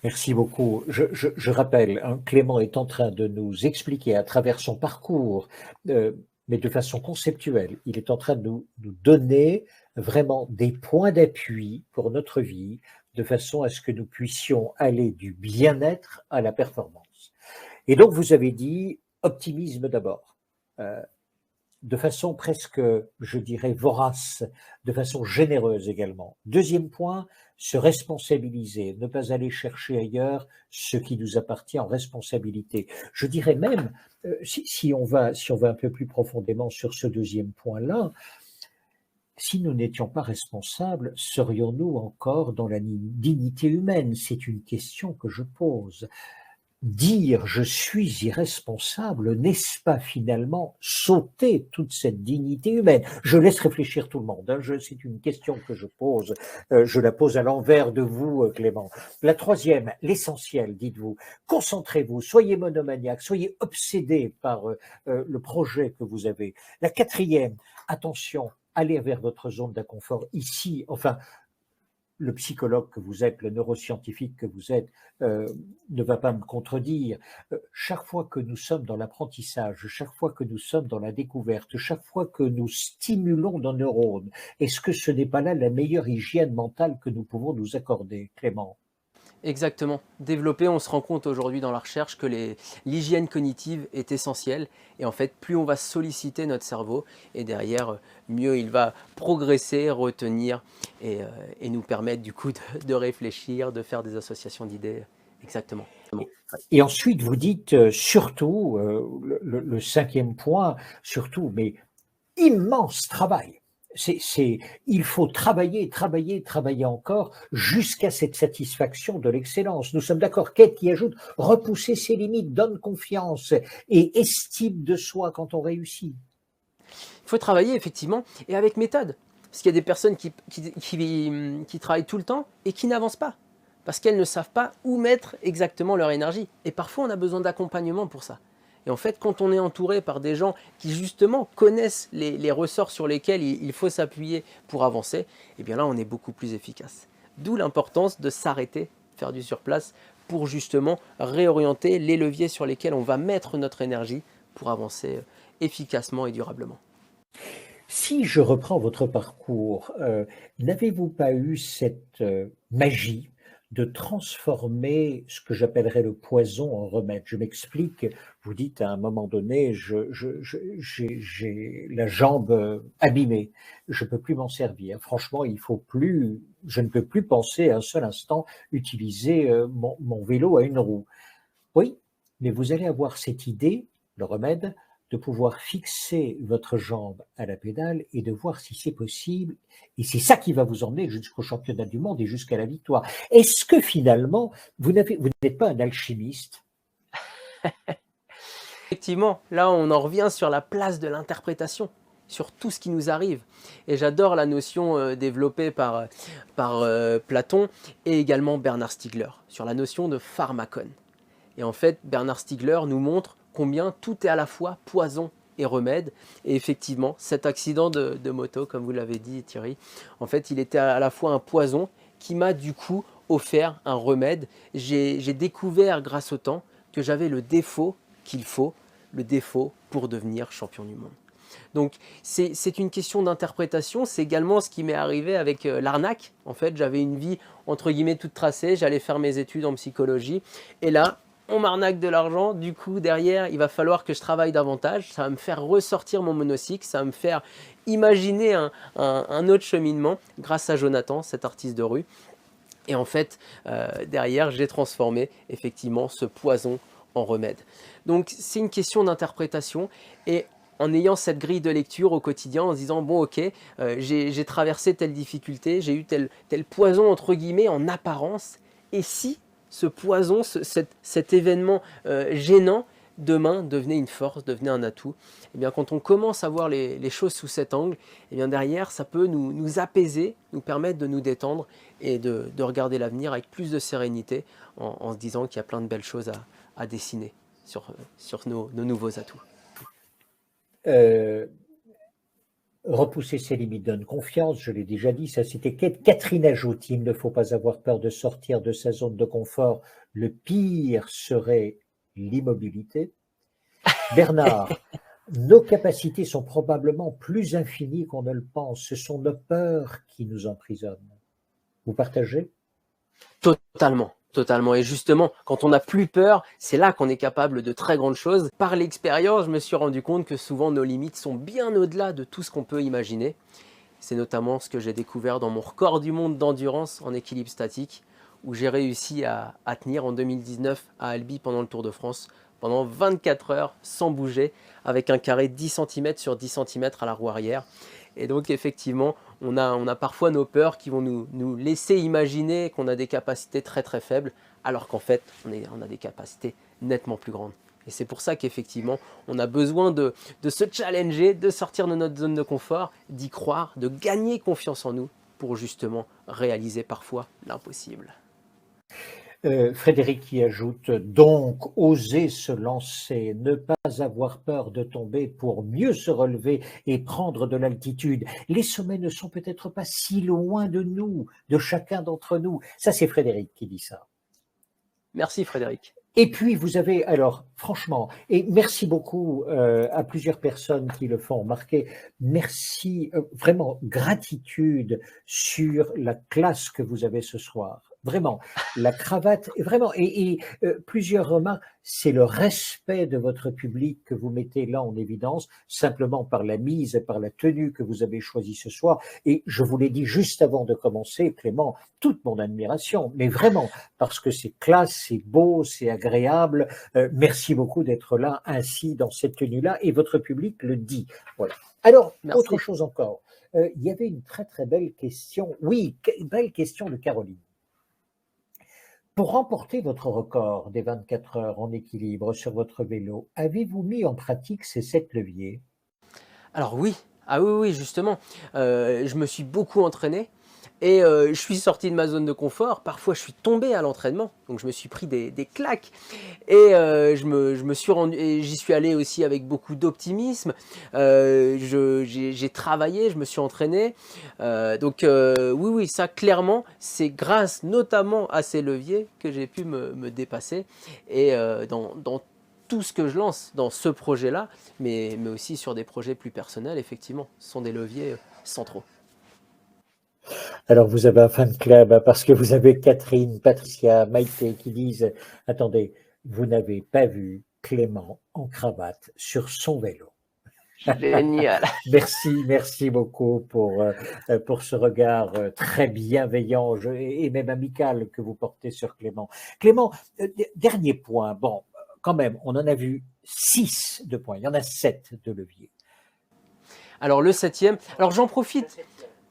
Merci beaucoup. Je rappelle, hein, Clément est en train de nous expliquer à travers son parcours, mais de façon conceptuelle, il est en train de nous donner vraiment des points d'appui pour notre vie, de façon à ce que nous puissions aller du bien-être à la performance. Et donc, vous avez dit optimisme d'abord, de façon presque, je dirais, vorace, de façon généreuse également. Deuxième point, se responsabiliser, ne pas aller chercher ailleurs ce qui nous appartient en responsabilité. Je dirais même, si on va un peu plus profondément sur ce deuxième point-là, si nous n'étions pas responsables, serions-nous encore dans la dignité humaine? C'est une question que je pose. Dire je suis irresponsable, n'est-ce pas finalement sauter toute cette dignité humaine? Je laisse réfléchir tout le monde, hein, c'est une question que je pose, je la pose à l'envers de vous, Clément. La troisième, l'essentiel, dites-vous, concentrez-vous, soyez monomaniaque, soyez obsédé par le projet que vous avez. La quatrième, attention, allez vers votre zone d'inconfort ici, enfin, le psychologue que vous êtes, le neuroscientifique que vous êtes, ne va pas me contredire. Chaque fois que nous sommes dans l'apprentissage, chaque fois que nous sommes dans la découverte, chaque fois que nous stimulons nos neurones, est-ce que ce n'est pas là la meilleure hygiène mentale que nous pouvons nous accorder, Clément? Exactement. Développer, on se rend compte aujourd'hui dans la recherche que l'hygiène cognitive est essentielle. Et en fait, plus on va solliciter notre cerveau, et derrière, mieux il va progresser, retenir et nous permettre du coup de réfléchir, de faire des associations d'idées. Exactement. Et ensuite, vous dites surtout, le cinquième point, surtout, mais immense travail. Il faut travailler, travailler, travailler encore jusqu'à cette satisfaction de l'excellence. Nous sommes d'accord. Kate qui ajoute repousser ses limites, donne confiance et estime de soi quand on réussit. Il faut travailler effectivement et avec méthode. Parce qu'il y a des personnes qui travaillent tout le temps et qui n'avancent pas. Parce qu'elles ne savent pas où mettre exactement leur énergie. Et parfois, on a besoin d'accompagnement pour ça. Et en fait, quand on est entouré par des gens qui justement connaissent les ressorts sur lesquels il faut s'appuyer pour avancer, eh bien là, on est beaucoup plus efficace. D'où l'importance de s'arrêter, faire du surplace, pour justement réorienter les leviers sur lesquels on va mettre notre énergie pour avancer efficacement et durablement. Si je reprends votre parcours, n'avez-vous pas eu cette magie de transformer ce que j'appellerais le poison en remède? Je m'explique, vous dites à un moment donné, j'ai la jambe abîmée, je ne peux plus m'en servir. Franchement, je ne peux plus penser un seul instant utiliser mon vélo à une roue. Oui, mais vous allez avoir cette idée, le remède, de pouvoir fixer votre jambe à la pédale et de voir si c'est possible. Et c'est ça qui va vous emmener jusqu'au championnat du monde et jusqu'à la victoire. Est-ce que finalement, vous n'êtes pas un alchimiste? Effectivement, là, on en revient sur la place de l'interprétation, sur tout ce qui nous arrive. Et j'adore la notion développée par Platon et également Bernard Stiegler, sur la notion de pharmacone. Et en fait, Bernard Stiegler nous montre combien tout est à la fois poison et remède. Et effectivement, cet accident de moto, comme vous l'avez dit Thierry, en fait, il était à la fois un poison qui m'a du coup offert un remède. J'ai découvert grâce au temps que j'avais le défaut qu'il faut, le défaut pour devenir champion du monde. Donc c'est une question d'interprétation, c'est également ce qui m'est arrivé avec l'arnaque. En fait, j'avais une vie entre guillemets toute tracée, j'allais faire mes études en psychologie et là, on m'arnaque de l'argent, du coup derrière, il va falloir que je travaille davantage, ça va me faire ressortir mon monocycle, ça va me faire imaginer un autre cheminement grâce à Jonathan, cet artiste de rue. Et en fait, derrière, j'ai transformé effectivement ce poison en remède. Donc c'est une question d'interprétation et en ayant cette grille de lecture au quotidien, en se disant bon ok, j'ai traversé telle difficulté, j'ai eu tel poison entre guillemets en apparence, et si ce poison, cet événement gênant, demain devenait une force, devenait un atout, et bien quand on commence à voir les choses sous cet angle, et bien derrière ça peut nous apaiser, nous permettre de nous détendre et de regarder l'avenir avec plus de sérénité en se disant qu'il y a plein de belles choses à dessiner sur nos nouveaux atouts. Repousser ses limites donne confiance, je l'ai déjà dit, ça c'était Catherine ajoute, il ne faut pas avoir peur de sortir de sa zone de confort, le pire serait l'immobilité. Bernard, nos capacités sont probablement plus infinies qu'on ne le pense, ce sont nos peurs qui nous emprisonnent. Vous partagez? Totalement. Totalement. Et justement, quand on n'a plus peur, c'est là qu'on est capable de très grandes choses. Par l'expérience, je me suis rendu compte que souvent nos limites sont bien au-delà de tout ce qu'on peut imaginer. C'est notamment ce que j'ai découvert dans mon record du monde d'endurance en équilibre statique, où j'ai réussi à tenir en 2019 à Albi pendant le Tour de France, pendant 24 heures sans bouger, avec un carré 10 cm sur 10 cm à la roue arrière. Et donc effectivement, on a parfois nos peurs qui vont nous laisser imaginer qu'on a des capacités très très faibles, alors qu'en fait, on a des capacités nettement plus grandes. Et c'est pour ça qu'effectivement, on a besoin de se challenger, de sortir de notre zone de confort, d'y croire, de gagner confiance en nous pour justement réaliser parfois l'impossible. Frédéric qui ajoute donc oser se lancer, ne pas avoir peur de tomber pour mieux se relever et prendre de l'altitude. Les sommets ne sont peut-être pas si loin de nous, de chacun d'entre nous. Ça, c'est Frédéric qui dit ça. Merci Frédéric. Et puis vous avez, alors franchement, et merci beaucoup à plusieurs personnes qui le font remarquer, merci, vraiment gratitude sur la classe que vous avez ce soir. Vraiment, la cravate, vraiment, et plusieurs remarques, c'est le respect de votre public que vous mettez là en évidence, simplement par la mise et par la tenue que vous avez choisie ce soir. Et je vous l'ai dit juste avant de commencer, Clément, toute mon admiration, mais vraiment, parce que c'est classe, c'est beau, c'est agréable. Merci beaucoup d'être là ainsi dans cette tenue-là, et votre public le dit. Voilà. Alors, Merci. autre chose encore. Il y avait une très très belle question. Oui, belle question de Caroline. Pour remporter votre record des 24 heures en équilibre sur votre vélo, avez-vous mis en pratique ces 7 leviers? Alors oui, ah oui, justement, je me suis beaucoup entraîné et je suis sorti de ma zone de confort. Parfois, je suis tombé à l'entraînement, donc je me suis pris des claques et je me suis rendu, et j'y suis allé aussi avec beaucoup d'optimisme. J'ai travaillé, je me suis entraîné. Donc oui, ça clairement, c'est grâce notamment à ces leviers que j'ai pu me dépasser et dans tout ce que je lance dans ce projet-là, mais aussi sur des projets plus personnels, effectivement, ce sont des leviers centraux. Alors, vous avez un fan club parce que vous avez Catherine, Patricia, Maïté qui disent « Attendez, vous n'avez pas vu Clément en cravate sur son vélo ». Génial. Merci beaucoup pour ce regard très bienveillant et même amical que vous portez sur Clément. Clément, dernier point, bon, quand même, on en a vu 6 de points, il y en a 7 de leviers. Alors le 7e, alors j'en profite,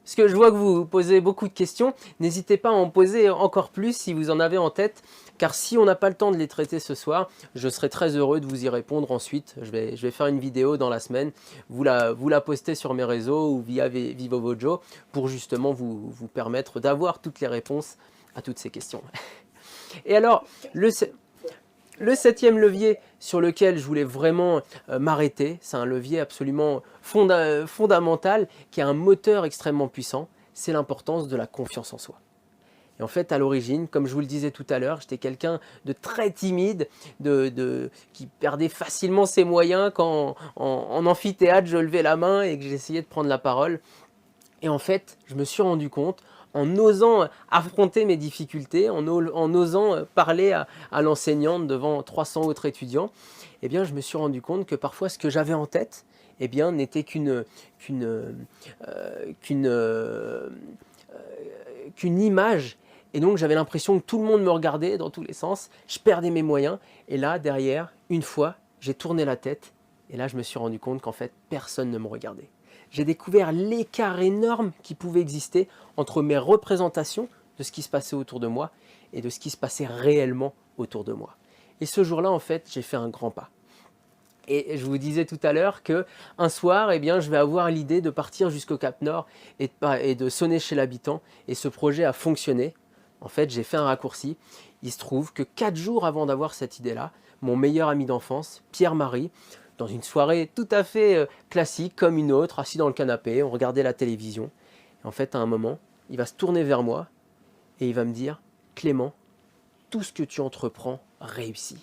parce que je vois que vous posez beaucoup de questions, n'hésitez pas à en poser encore plus si vous en avez en tête, car si on n'a pas le temps de les traiter ce soir, je serai très heureux de vous y répondre ensuite. Je vais faire une vidéo dans la semaine, vous la postez sur mes réseaux ou via Vivo Vojo pour justement vous permettre d'avoir toutes les réponses à toutes ces questions. Et alors, Le septième levier sur lequel je voulais vraiment m'arrêter, c'est un levier absolument fondamental qui a un moteur extrêmement puissant, c'est l'importance de la confiance en soi. Et en fait, à l'origine, comme je vous le disais tout à l'heure, j'étais quelqu'un de très timide, qui perdait facilement ses moyens quand en amphithéâtre, je levais la main et que j'essayais de prendre la parole. Et en fait, je me suis rendu compte, en osant affronter mes difficultés, en osant parler à l'enseignante devant 300 autres étudiants, eh bien, je me suis rendu compte que parfois, ce que j'avais en tête, eh bien, n'était qu'une image. Et donc, j'avais l'impression que tout le monde me regardait dans tous les sens. Je perdais mes moyens. Et là, derrière, une fois, j'ai tourné la tête. Et là, je me suis rendu compte qu'en fait, personne ne me regardait. J'ai découvert l'écart énorme qui pouvait exister entre mes représentations de ce qui se passait autour de moi et de ce qui se passait réellement autour de moi. Et ce jour-là, en fait, j'ai fait un grand pas. Et je vous disais tout à l'heure qu'un soir, eh bien, je vais avoir l'idée de partir jusqu'au Cap Nord et de sonner chez l'habitant. Et ce projet a fonctionné. En fait, j'ai fait un raccourci. Il se trouve que 4 jours avant d'avoir cette idée-là, mon meilleur ami d'enfance, Pierre-Marie, dans une soirée tout à fait classique comme une autre, assis dans le canapé, on regardait la télévision. Et en fait, à un moment, il va se tourner vers moi et il va me dire « Clément, tout ce que tu entreprends réussit. »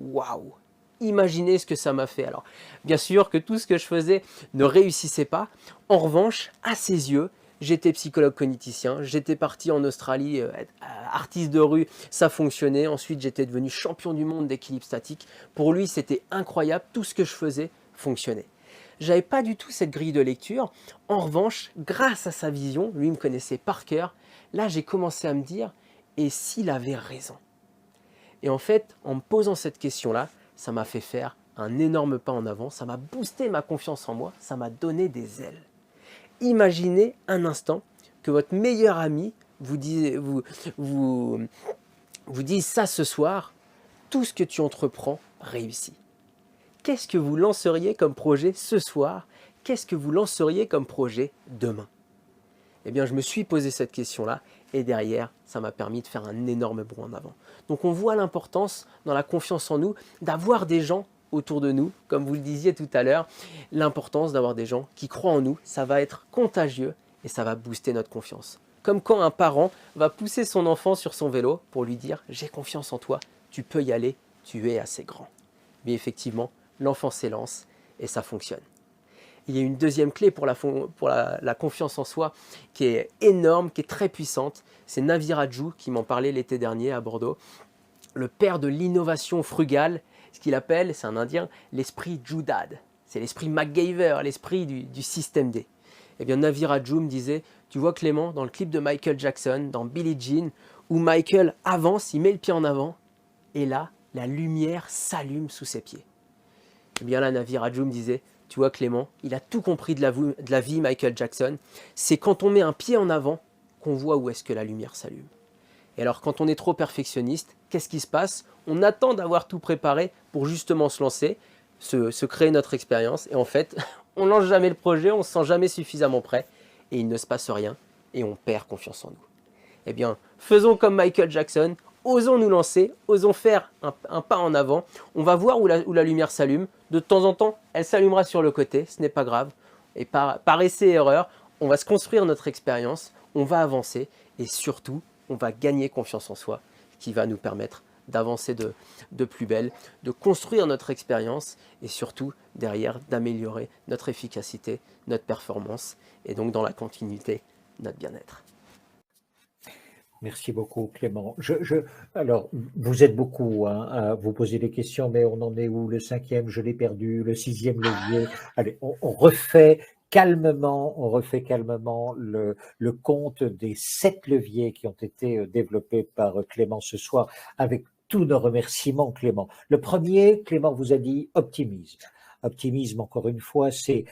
Waouh! Imaginez ce que ça m'a fait. Alors, bien sûr que tout ce que je faisais ne réussissait pas. En revanche, à ses yeux, j'étais psychologue cogniticien, j'étais parti en Australie, être artiste de rue, ça fonctionnait. Ensuite, j'étais devenu champion du monde d'équilibre statique. Pour lui, c'était incroyable, tout ce que je faisais fonctionnait. J'avais pas du tout cette grille de lecture. En revanche, grâce à sa vision, lui me connaissait par cœur, là j'ai commencé à me dire, et s'il avait raison? Et en fait, en me posant cette question-là, ça m'a fait faire un énorme pas en avant, ça m'a boosté ma confiance en moi, ça m'a donné des ailes. Imaginez un instant que votre meilleur ami vous dise ça ce soir, tout ce que tu entreprends réussit. Qu'est-ce que vous lanceriez comme projet ce soir? Qu'est-ce que vous lanceriez comme projet demain? Eh bien, je me suis posé cette question-là et derrière, ça m'a permis de faire un énorme bond en avant. Donc, on voit l'importance dans la confiance en nous d'avoir des gens autour de nous, comme vous le disiez tout à l'heure, l'importance d'avoir des gens qui croient en nous, ça va être contagieux et ça va booster notre confiance. Comme quand un parent va pousser son enfant sur son vélo pour lui dire « j'ai confiance en toi, tu peux y aller, tu es assez grand ». Mais effectivement, l'enfant s'élance et ça fonctionne. Il y a une deuxième clé pour la confiance en soi qui est énorme, qui est très puissante. C'est Navi Raju qui m'en parlait l'été dernier à Bordeaux, le père de l'innovation frugale, ce qu'il appelle, c'est un Indien, l'esprit Judad. C'est l'esprit MacGyver, l'esprit du système D. Eh bien, Navi Raju me disait, tu vois Clément, dans le clip de Michael Jackson, dans Billie Jean, où Michael avance, il met le pied en avant, et là, la lumière s'allume sous ses pieds. Eh bien là, Navi Raju me disait, tu vois Clément, il a tout compris de la vie Michael Jackson. C'est quand on met un pied en avant qu'on voit où est-ce que la lumière s'allume. Et alors quand on est trop perfectionniste, qu'est-ce qui se passe? On attend d'avoir tout préparé pour justement se lancer, se créer notre expérience. Et en fait, on lance jamais le projet, on ne se sent jamais suffisamment prêt et il ne se passe rien et on perd confiance en nous. Eh bien, faisons comme Michael Jackson, osons nous lancer, osons faire un pas en avant. On va voir où la lumière s'allume. De temps en temps, elle s'allumera sur le côté, ce n'est pas grave. Et par essai et erreur, on va se construire notre expérience, on va avancer et surtout, on va gagner confiance en soi qui va nous permettre d'avancer de plus belle, de construire notre expérience et surtout, derrière, d'améliorer notre efficacité, notre performance et donc dans la continuité, notre bien-être. Merci beaucoup, Clément. Alors, vous êtes beaucoup à vous poser des questions, mais on en est où? Le cinquième, je l'ai perdu. Le sixième levier. Allez, on refait calmement le compte des 7 leviers qui ont été développés par Clément ce soir, avec tous nos remerciements, Clément. Le premier, Clément vous a dit optimisme. Optimisme, encore une fois, c'est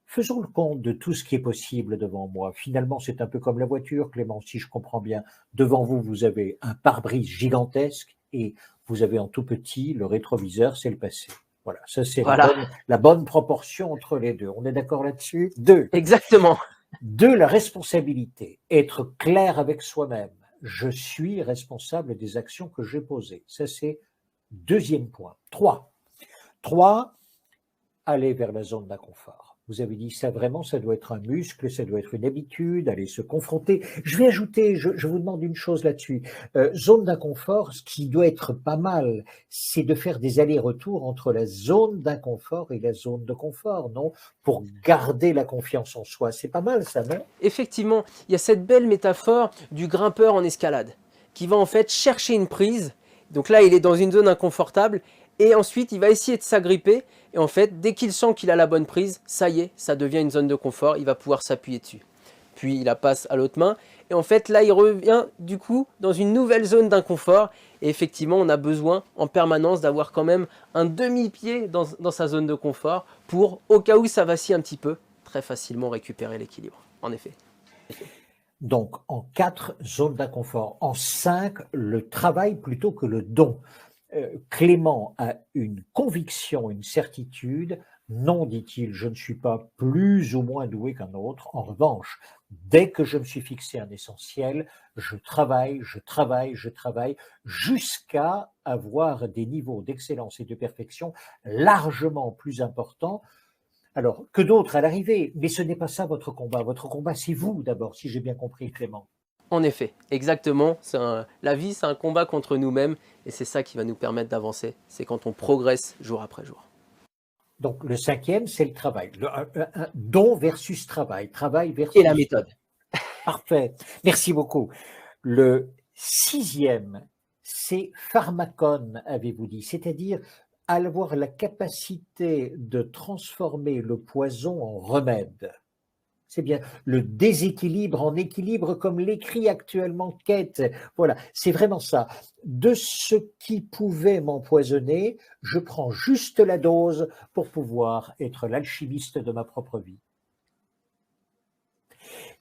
faisons le compte de tout ce qui est possible devant moi. Finalement, c'est un peu comme la voiture, Clément, si je comprends bien. Devant vous, vous avez un pare-brise gigantesque et vous avez en tout petit le rétroviseur, c'est le passé. Voilà, ça c'est la bonne proportion entre les deux. On est d'accord là-dessus? 2. Exactement. 2, la responsabilité. Être clair avec soi-même. Je suis responsable des actions que j'ai posées. Ça c'est Deuxième point. 3. 3. Aller vers la zone d'inconfort. Vous avez dit ça vraiment, ça doit être un muscle, ça doit être une habitude, aller se confronter. Je vais ajouter, je vous demande une chose là-dessus. Zone d'inconfort, ce qui doit être pas mal, c'est de faire des allers-retours entre la zone d'inconfort et la zone de confort, non? Pour garder la confiance en soi. C'est pas mal ça, non? Effectivement, il y a cette belle métaphore du grimpeur en escalade qui va en fait chercher une prise. Donc là, il est dans une zone inconfortable et ensuite, il va essayer de s'agripper. Et en fait, dès qu'il sent qu'il a la bonne prise, ça y est, ça devient une zone de confort. Il va pouvoir s'appuyer dessus. Puis, il la passe à l'autre main. Et en fait, là, il revient du coup dans une nouvelle zone d'inconfort. Et effectivement, on a besoin en permanence d'avoir quand même un demi-pied dans sa zone de confort pour, au cas où ça vacille un petit peu, très facilement récupérer l'équilibre. En effet. Donc, en 4, zone d'inconfort. En 5, le travail plutôt que le don. Clément a une conviction, une certitude. Non, dit-il, je ne suis pas plus ou moins doué qu'un autre. En revanche, dès que je me suis fixé un essentiel, je travaille jusqu'à avoir des niveaux d'excellence et de perfection largement plus importants alors que d'autres à l'arrivée. Mais ce n'est pas ça votre combat. Votre combat, c'est vous d'abord, si j'ai bien compris, Clément. En effet, exactement. La vie, c'est un combat contre nous-mêmes et c'est ça qui va nous permettre d'avancer. C'est quand on progresse jour après jour. Donc le 5e, c'est le travail. Don versus travail. Travail versus... Et la méthode. Parfait. Merci beaucoup. Le 6e, c'est pharmacone, avez-vous dit. C'est-à-dire avoir la capacité de transformer le poison en remède. C'est bien le déséquilibre en équilibre, comme l'écrit actuellement Kate. Voilà, c'est vraiment ça. De ce qui pouvait m'empoisonner, je prends juste la dose pour pouvoir être l'alchimiste de ma propre vie.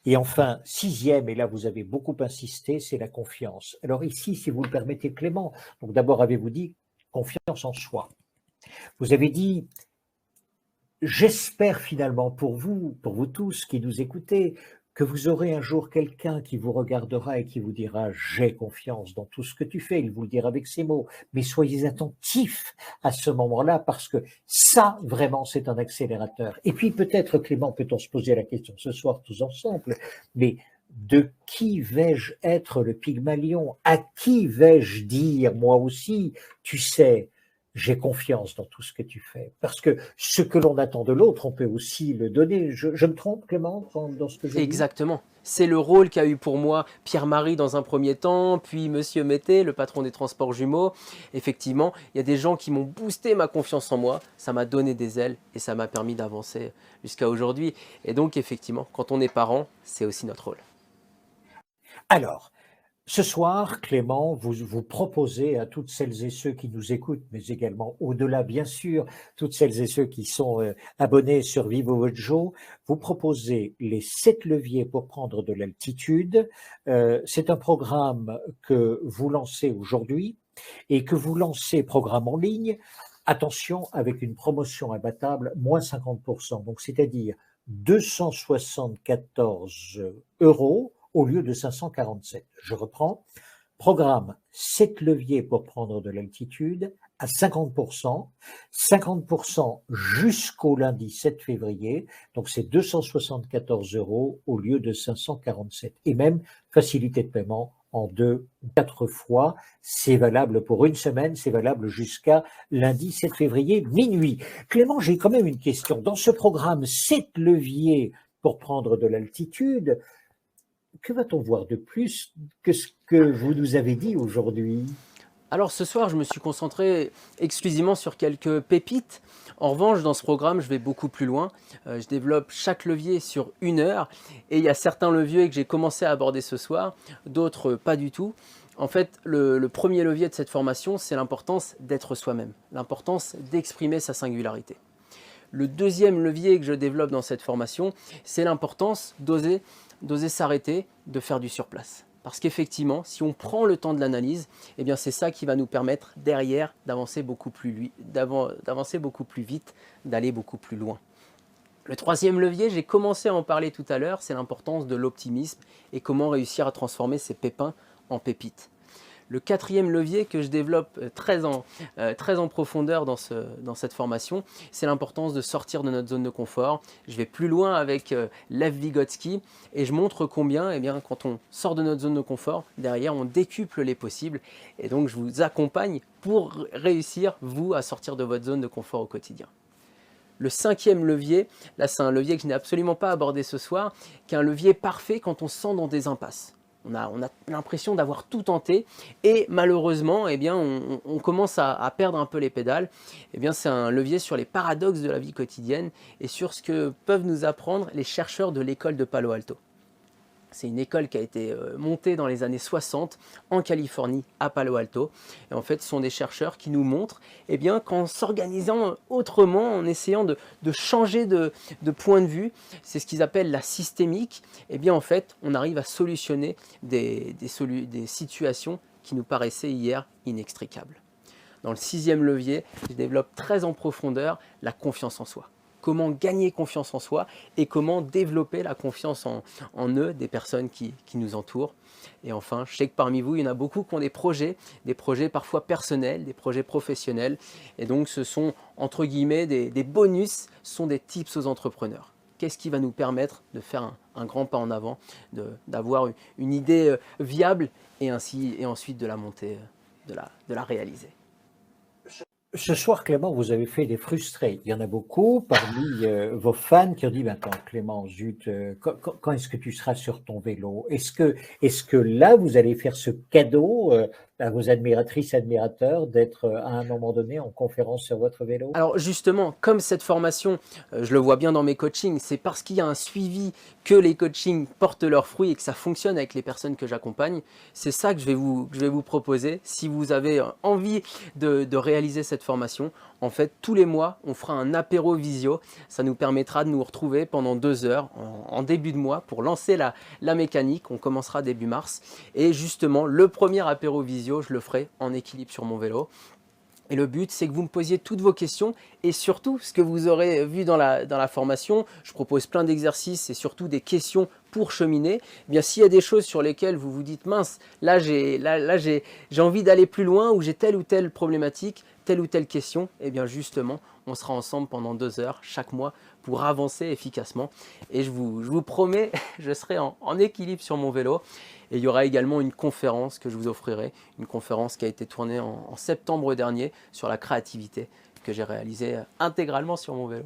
Et enfin, 6e, et là vous avez beaucoup insisté, c'est la confiance. Alors ici, si vous le permettez, Clément, donc d'abord avez-vous dit confiance en soi. Vous avez dit j'espère finalement pour vous tous qui nous écoutez, que vous aurez un jour quelqu'un qui vous regardera et qui vous dira « j'ai confiance dans tout ce que tu fais ». Il vous le dira avec ces mots. Mais soyez attentifs à ce moment-là parce que ça, vraiment, c'est un accélérateur. Et puis peut-être, Clément, peut-on se poser la question ce soir tous ensemble, mais de qui vais-je être le Pygmalion? À qui vais-je dire, moi aussi, tu sais, j'ai confiance dans tout ce que tu fais. Parce que ce que l'on attend de l'autre, on peut aussi le donner. Je me trompe, Clément, dans ce que je dis? Exactement. C'est le rôle qu'a eu pour moi Pierre-Marie dans un premier temps, puis Monsieur Mété, le patron des transports jumeaux. Effectivement, il y a des gens qui m'ont boosté ma confiance en moi, ça m'a donné des ailes et ça m'a permis d'avancer jusqu'à aujourd'hui. Et donc, effectivement, quand on est parent, c'est aussi notre rôle. Alors, ce soir, Clément, vous proposez à toutes celles et ceux qui nous écoutent, mais également au-delà, bien sûr, toutes celles et ceux qui sont abonnés sur Vivo Vojo, vous proposez les 7 leviers pour prendre de l'altitude. C'est un programme que vous lancez aujourd'hui et que vous lancez, programme en ligne, attention, avec une promotion imbattable, moins 50%. Donc, c'est-à-dire 274 € au lieu de 547. Je reprends. Programme 7 leviers pour prendre de l'altitude à 50%, 50% jusqu'au lundi 7 février, donc c'est 274 € au lieu de 547. Et même facilité de paiement en 2 ou 4 fois. C'est valable pour une semaine, c'est valable jusqu'à lundi 7 février, minuit. Clément, j'ai quand même une question. Dans ce programme 7 leviers pour prendre de l'altitude, que va-t-on voir de plus que ce que vous nous avez dit aujourd'hui? Alors ce soir, je me suis concentré exclusivement sur quelques pépites. En revanche, dans ce programme, je vais beaucoup plus loin. Je développe chaque levier sur 1 heure. Et il y a certains leviers que j'ai commencé à aborder ce soir, d'autres pas du tout. En fait, le premier levier de cette formation, c'est l'importance d'être soi-même, l'importance d'exprimer sa singularité. Le deuxième levier que je développe dans cette formation, c'est l'importance d'oser s'arrêter, de faire du surplace. Parce qu'effectivement, si on prend le temps de l'analyse, eh bien c'est ça qui va nous permettre derrière d'avancer beaucoup plus vite, d'aller beaucoup plus loin. Le troisième levier, j'ai commencé à en parler tout à l'heure, c'est l'importance de l'optimisme et comment réussir à transformer ces pépins en pépites. Le quatrième levier que je développe très en profondeur dans cette formation, c'est l'importance de sortir de notre zone de confort. Je vais plus loin avec Lev Vygotsky et je montre combien, eh bien, quand on sort de notre zone de confort, derrière on décuple les possibles. Et donc je vous accompagne pour réussir, vous, à sortir de votre zone de confort au quotidien. Le cinquième levier, là c'est un levier que je n'ai absolument pas abordé ce soir, qui est un levier parfait quand on se sent dans des impasses. On a l'impression d'avoir tout tenté et malheureusement, eh bien, on commence à perdre un peu les pédales. Eh bien, c'est un levier sur les paradoxes de la vie quotidienne et sur ce que peuvent nous apprendre les chercheurs de l'école de Palo Alto. C'est une école qui a été montée dans les années 60 en Californie, à Palo Alto. Et en fait, ce sont des chercheurs qui nous montrent eh bien, qu'en s'organisant autrement, en essayant de changer de point de vue, c'est ce qu'ils appellent la systémique, eh bien, en fait, on arrive à solutionner des situations qui nous paraissaient hier inextricables. Dans le sixième levier, je développe très en profondeur la confiance en soi. Comment gagner confiance en soi et comment développer la confiance en eux des personnes qui nous entourent. Et enfin, je sais que parmi vous, il y en a beaucoup qui ont des projets parfois personnels, des projets professionnels. Et donc, ce sont entre guillemets des bonus, ce sont des tips aux entrepreneurs. Qu'est-ce qui va nous permettre de faire un grand pas en avant, d'avoir une idée viable et ensuite de la monter, de la réaliser. Ce soir, Clément, vous avez fait des frustrés. Il y en a beaucoup parmi vos fans qui ont dit, attends, Clément, zut, quand est-ce que tu seras sur ton vélo? Est-ce que là, vous allez faire ce cadeau à vos admiratrices, admirateurs, d'être à un moment donné en conférence sur votre vélo? Alors justement, comme cette formation, je le vois bien dans mes coachings, c'est parce qu'il y a un suivi que les coachings portent leurs fruits et que ça fonctionne avec les personnes que j'accompagne. C'est ça que je vais vous proposer. Si vous avez envie de réaliser cette formation, en fait, tous les mois, on fera un apéro visio. Ça nous permettra de nous retrouver pendant 2 heures en début de mois pour lancer la mécanique. On commencera début mars. Et justement, le premier apéro visio, je le ferai en équilibre sur mon vélo. Et le but, c'est que vous me posiez toutes vos questions et surtout, ce que vous aurez vu dans la formation, je propose plein d'exercices et surtout des questions pour cheminer. Eh bien, s'il y a des choses sur lesquelles vous vous dites, mince, là j'ai envie d'aller plus loin ou j'ai telle ou telle problématique, telle ou telle question, eh bien justement, on sera ensemble pendant 2 heures chaque mois pour avancer efficacement. Et je vous promets, je serai en équilibre sur mon vélo. Et il y aura également une conférence que je vous offrirai, une conférence qui a été tournée en septembre dernier sur la créativité que j'ai réalisée intégralement sur mon vélo.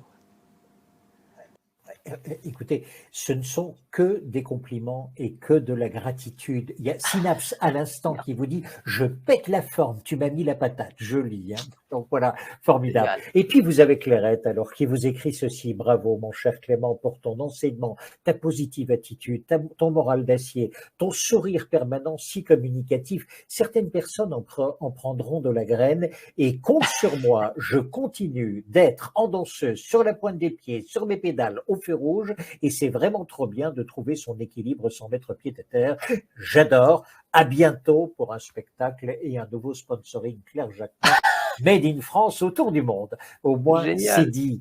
Écoutez, ce ne sont que des compliments et que de la gratitude. Il y a Synapse à l'instant qui vous dit « Je pète la forme, tu m'as mis la patate ». Joli, hein? Donc voilà, formidable. Génial. Et puis vous avez Clairette, alors, qui vous écrit ceci. Bravo, mon cher Clément, pour ton enseignement, ta positive attitude, ton moral d'acier, ton sourire permanent si communicatif. Certaines personnes en prendront de la graine et compte sur moi. Je continue d'être en danseuse, sur la pointe des pieds, sur mes pédales, au feu rouge, et c'est vraiment trop bien de trouver son équilibre sans mettre pied à terre. J'adore. À bientôt pour un spectacle et un nouveau sponsoring Claire Jacquemin, Made in France autour du monde. Au moins, c'est dit.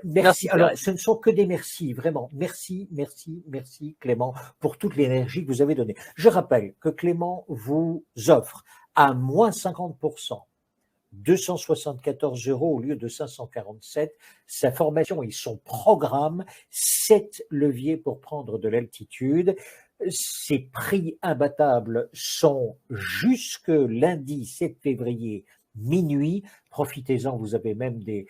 Merci. Alors, ce ne sont que des merci, vraiment. Merci, merci, merci Clément pour toute l'énergie que vous avez donnée. Je rappelle que Clément vous offre à moins 50%. 274 € au lieu de 547, sa formation et son programme, 7 leviers pour prendre de l'altitude. Ces prix imbattables sont jusque lundi 7 février minuit. Profitez-en, vous avez même des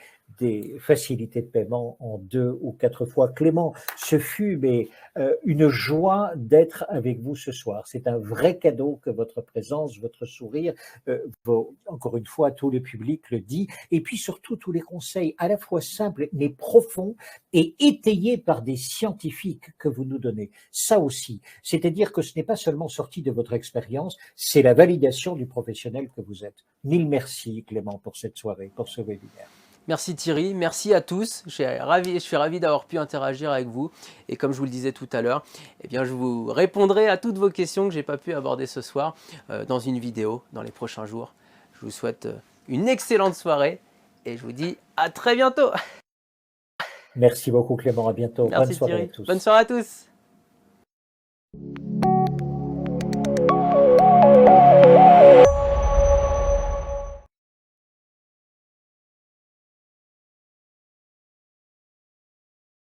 facilités de paiement en 2 ou 4 fois. Clément, ce fut une joie d'être avec vous ce soir. C'est un vrai cadeau que votre présence, votre sourire, encore une fois, tout le public le dit. Et puis surtout, tous les conseils à la fois simples mais profonds et étayés par des scientifiques que vous nous donnez. Ça aussi, c'est-à-dire que ce n'est pas seulement sorti de votre expérience, c'est la validation du professionnel que vous êtes. Mille merci Clément pour cette soirée, pour ce webinaire. Merci Thierry, merci à tous. Je suis ravi d'avoir pu interagir avec vous. Et comme je vous le disais tout à l'heure, eh bien, je vous répondrai à toutes vos questions que je n'ai pas pu aborder ce soir dans une vidéo dans les prochains jours. Je vous souhaite une excellente soirée et je vous dis à très bientôt. Merci beaucoup Clément, à bientôt. Merci Bonne soirée Thierry. à tous. Bonne soirée à tous.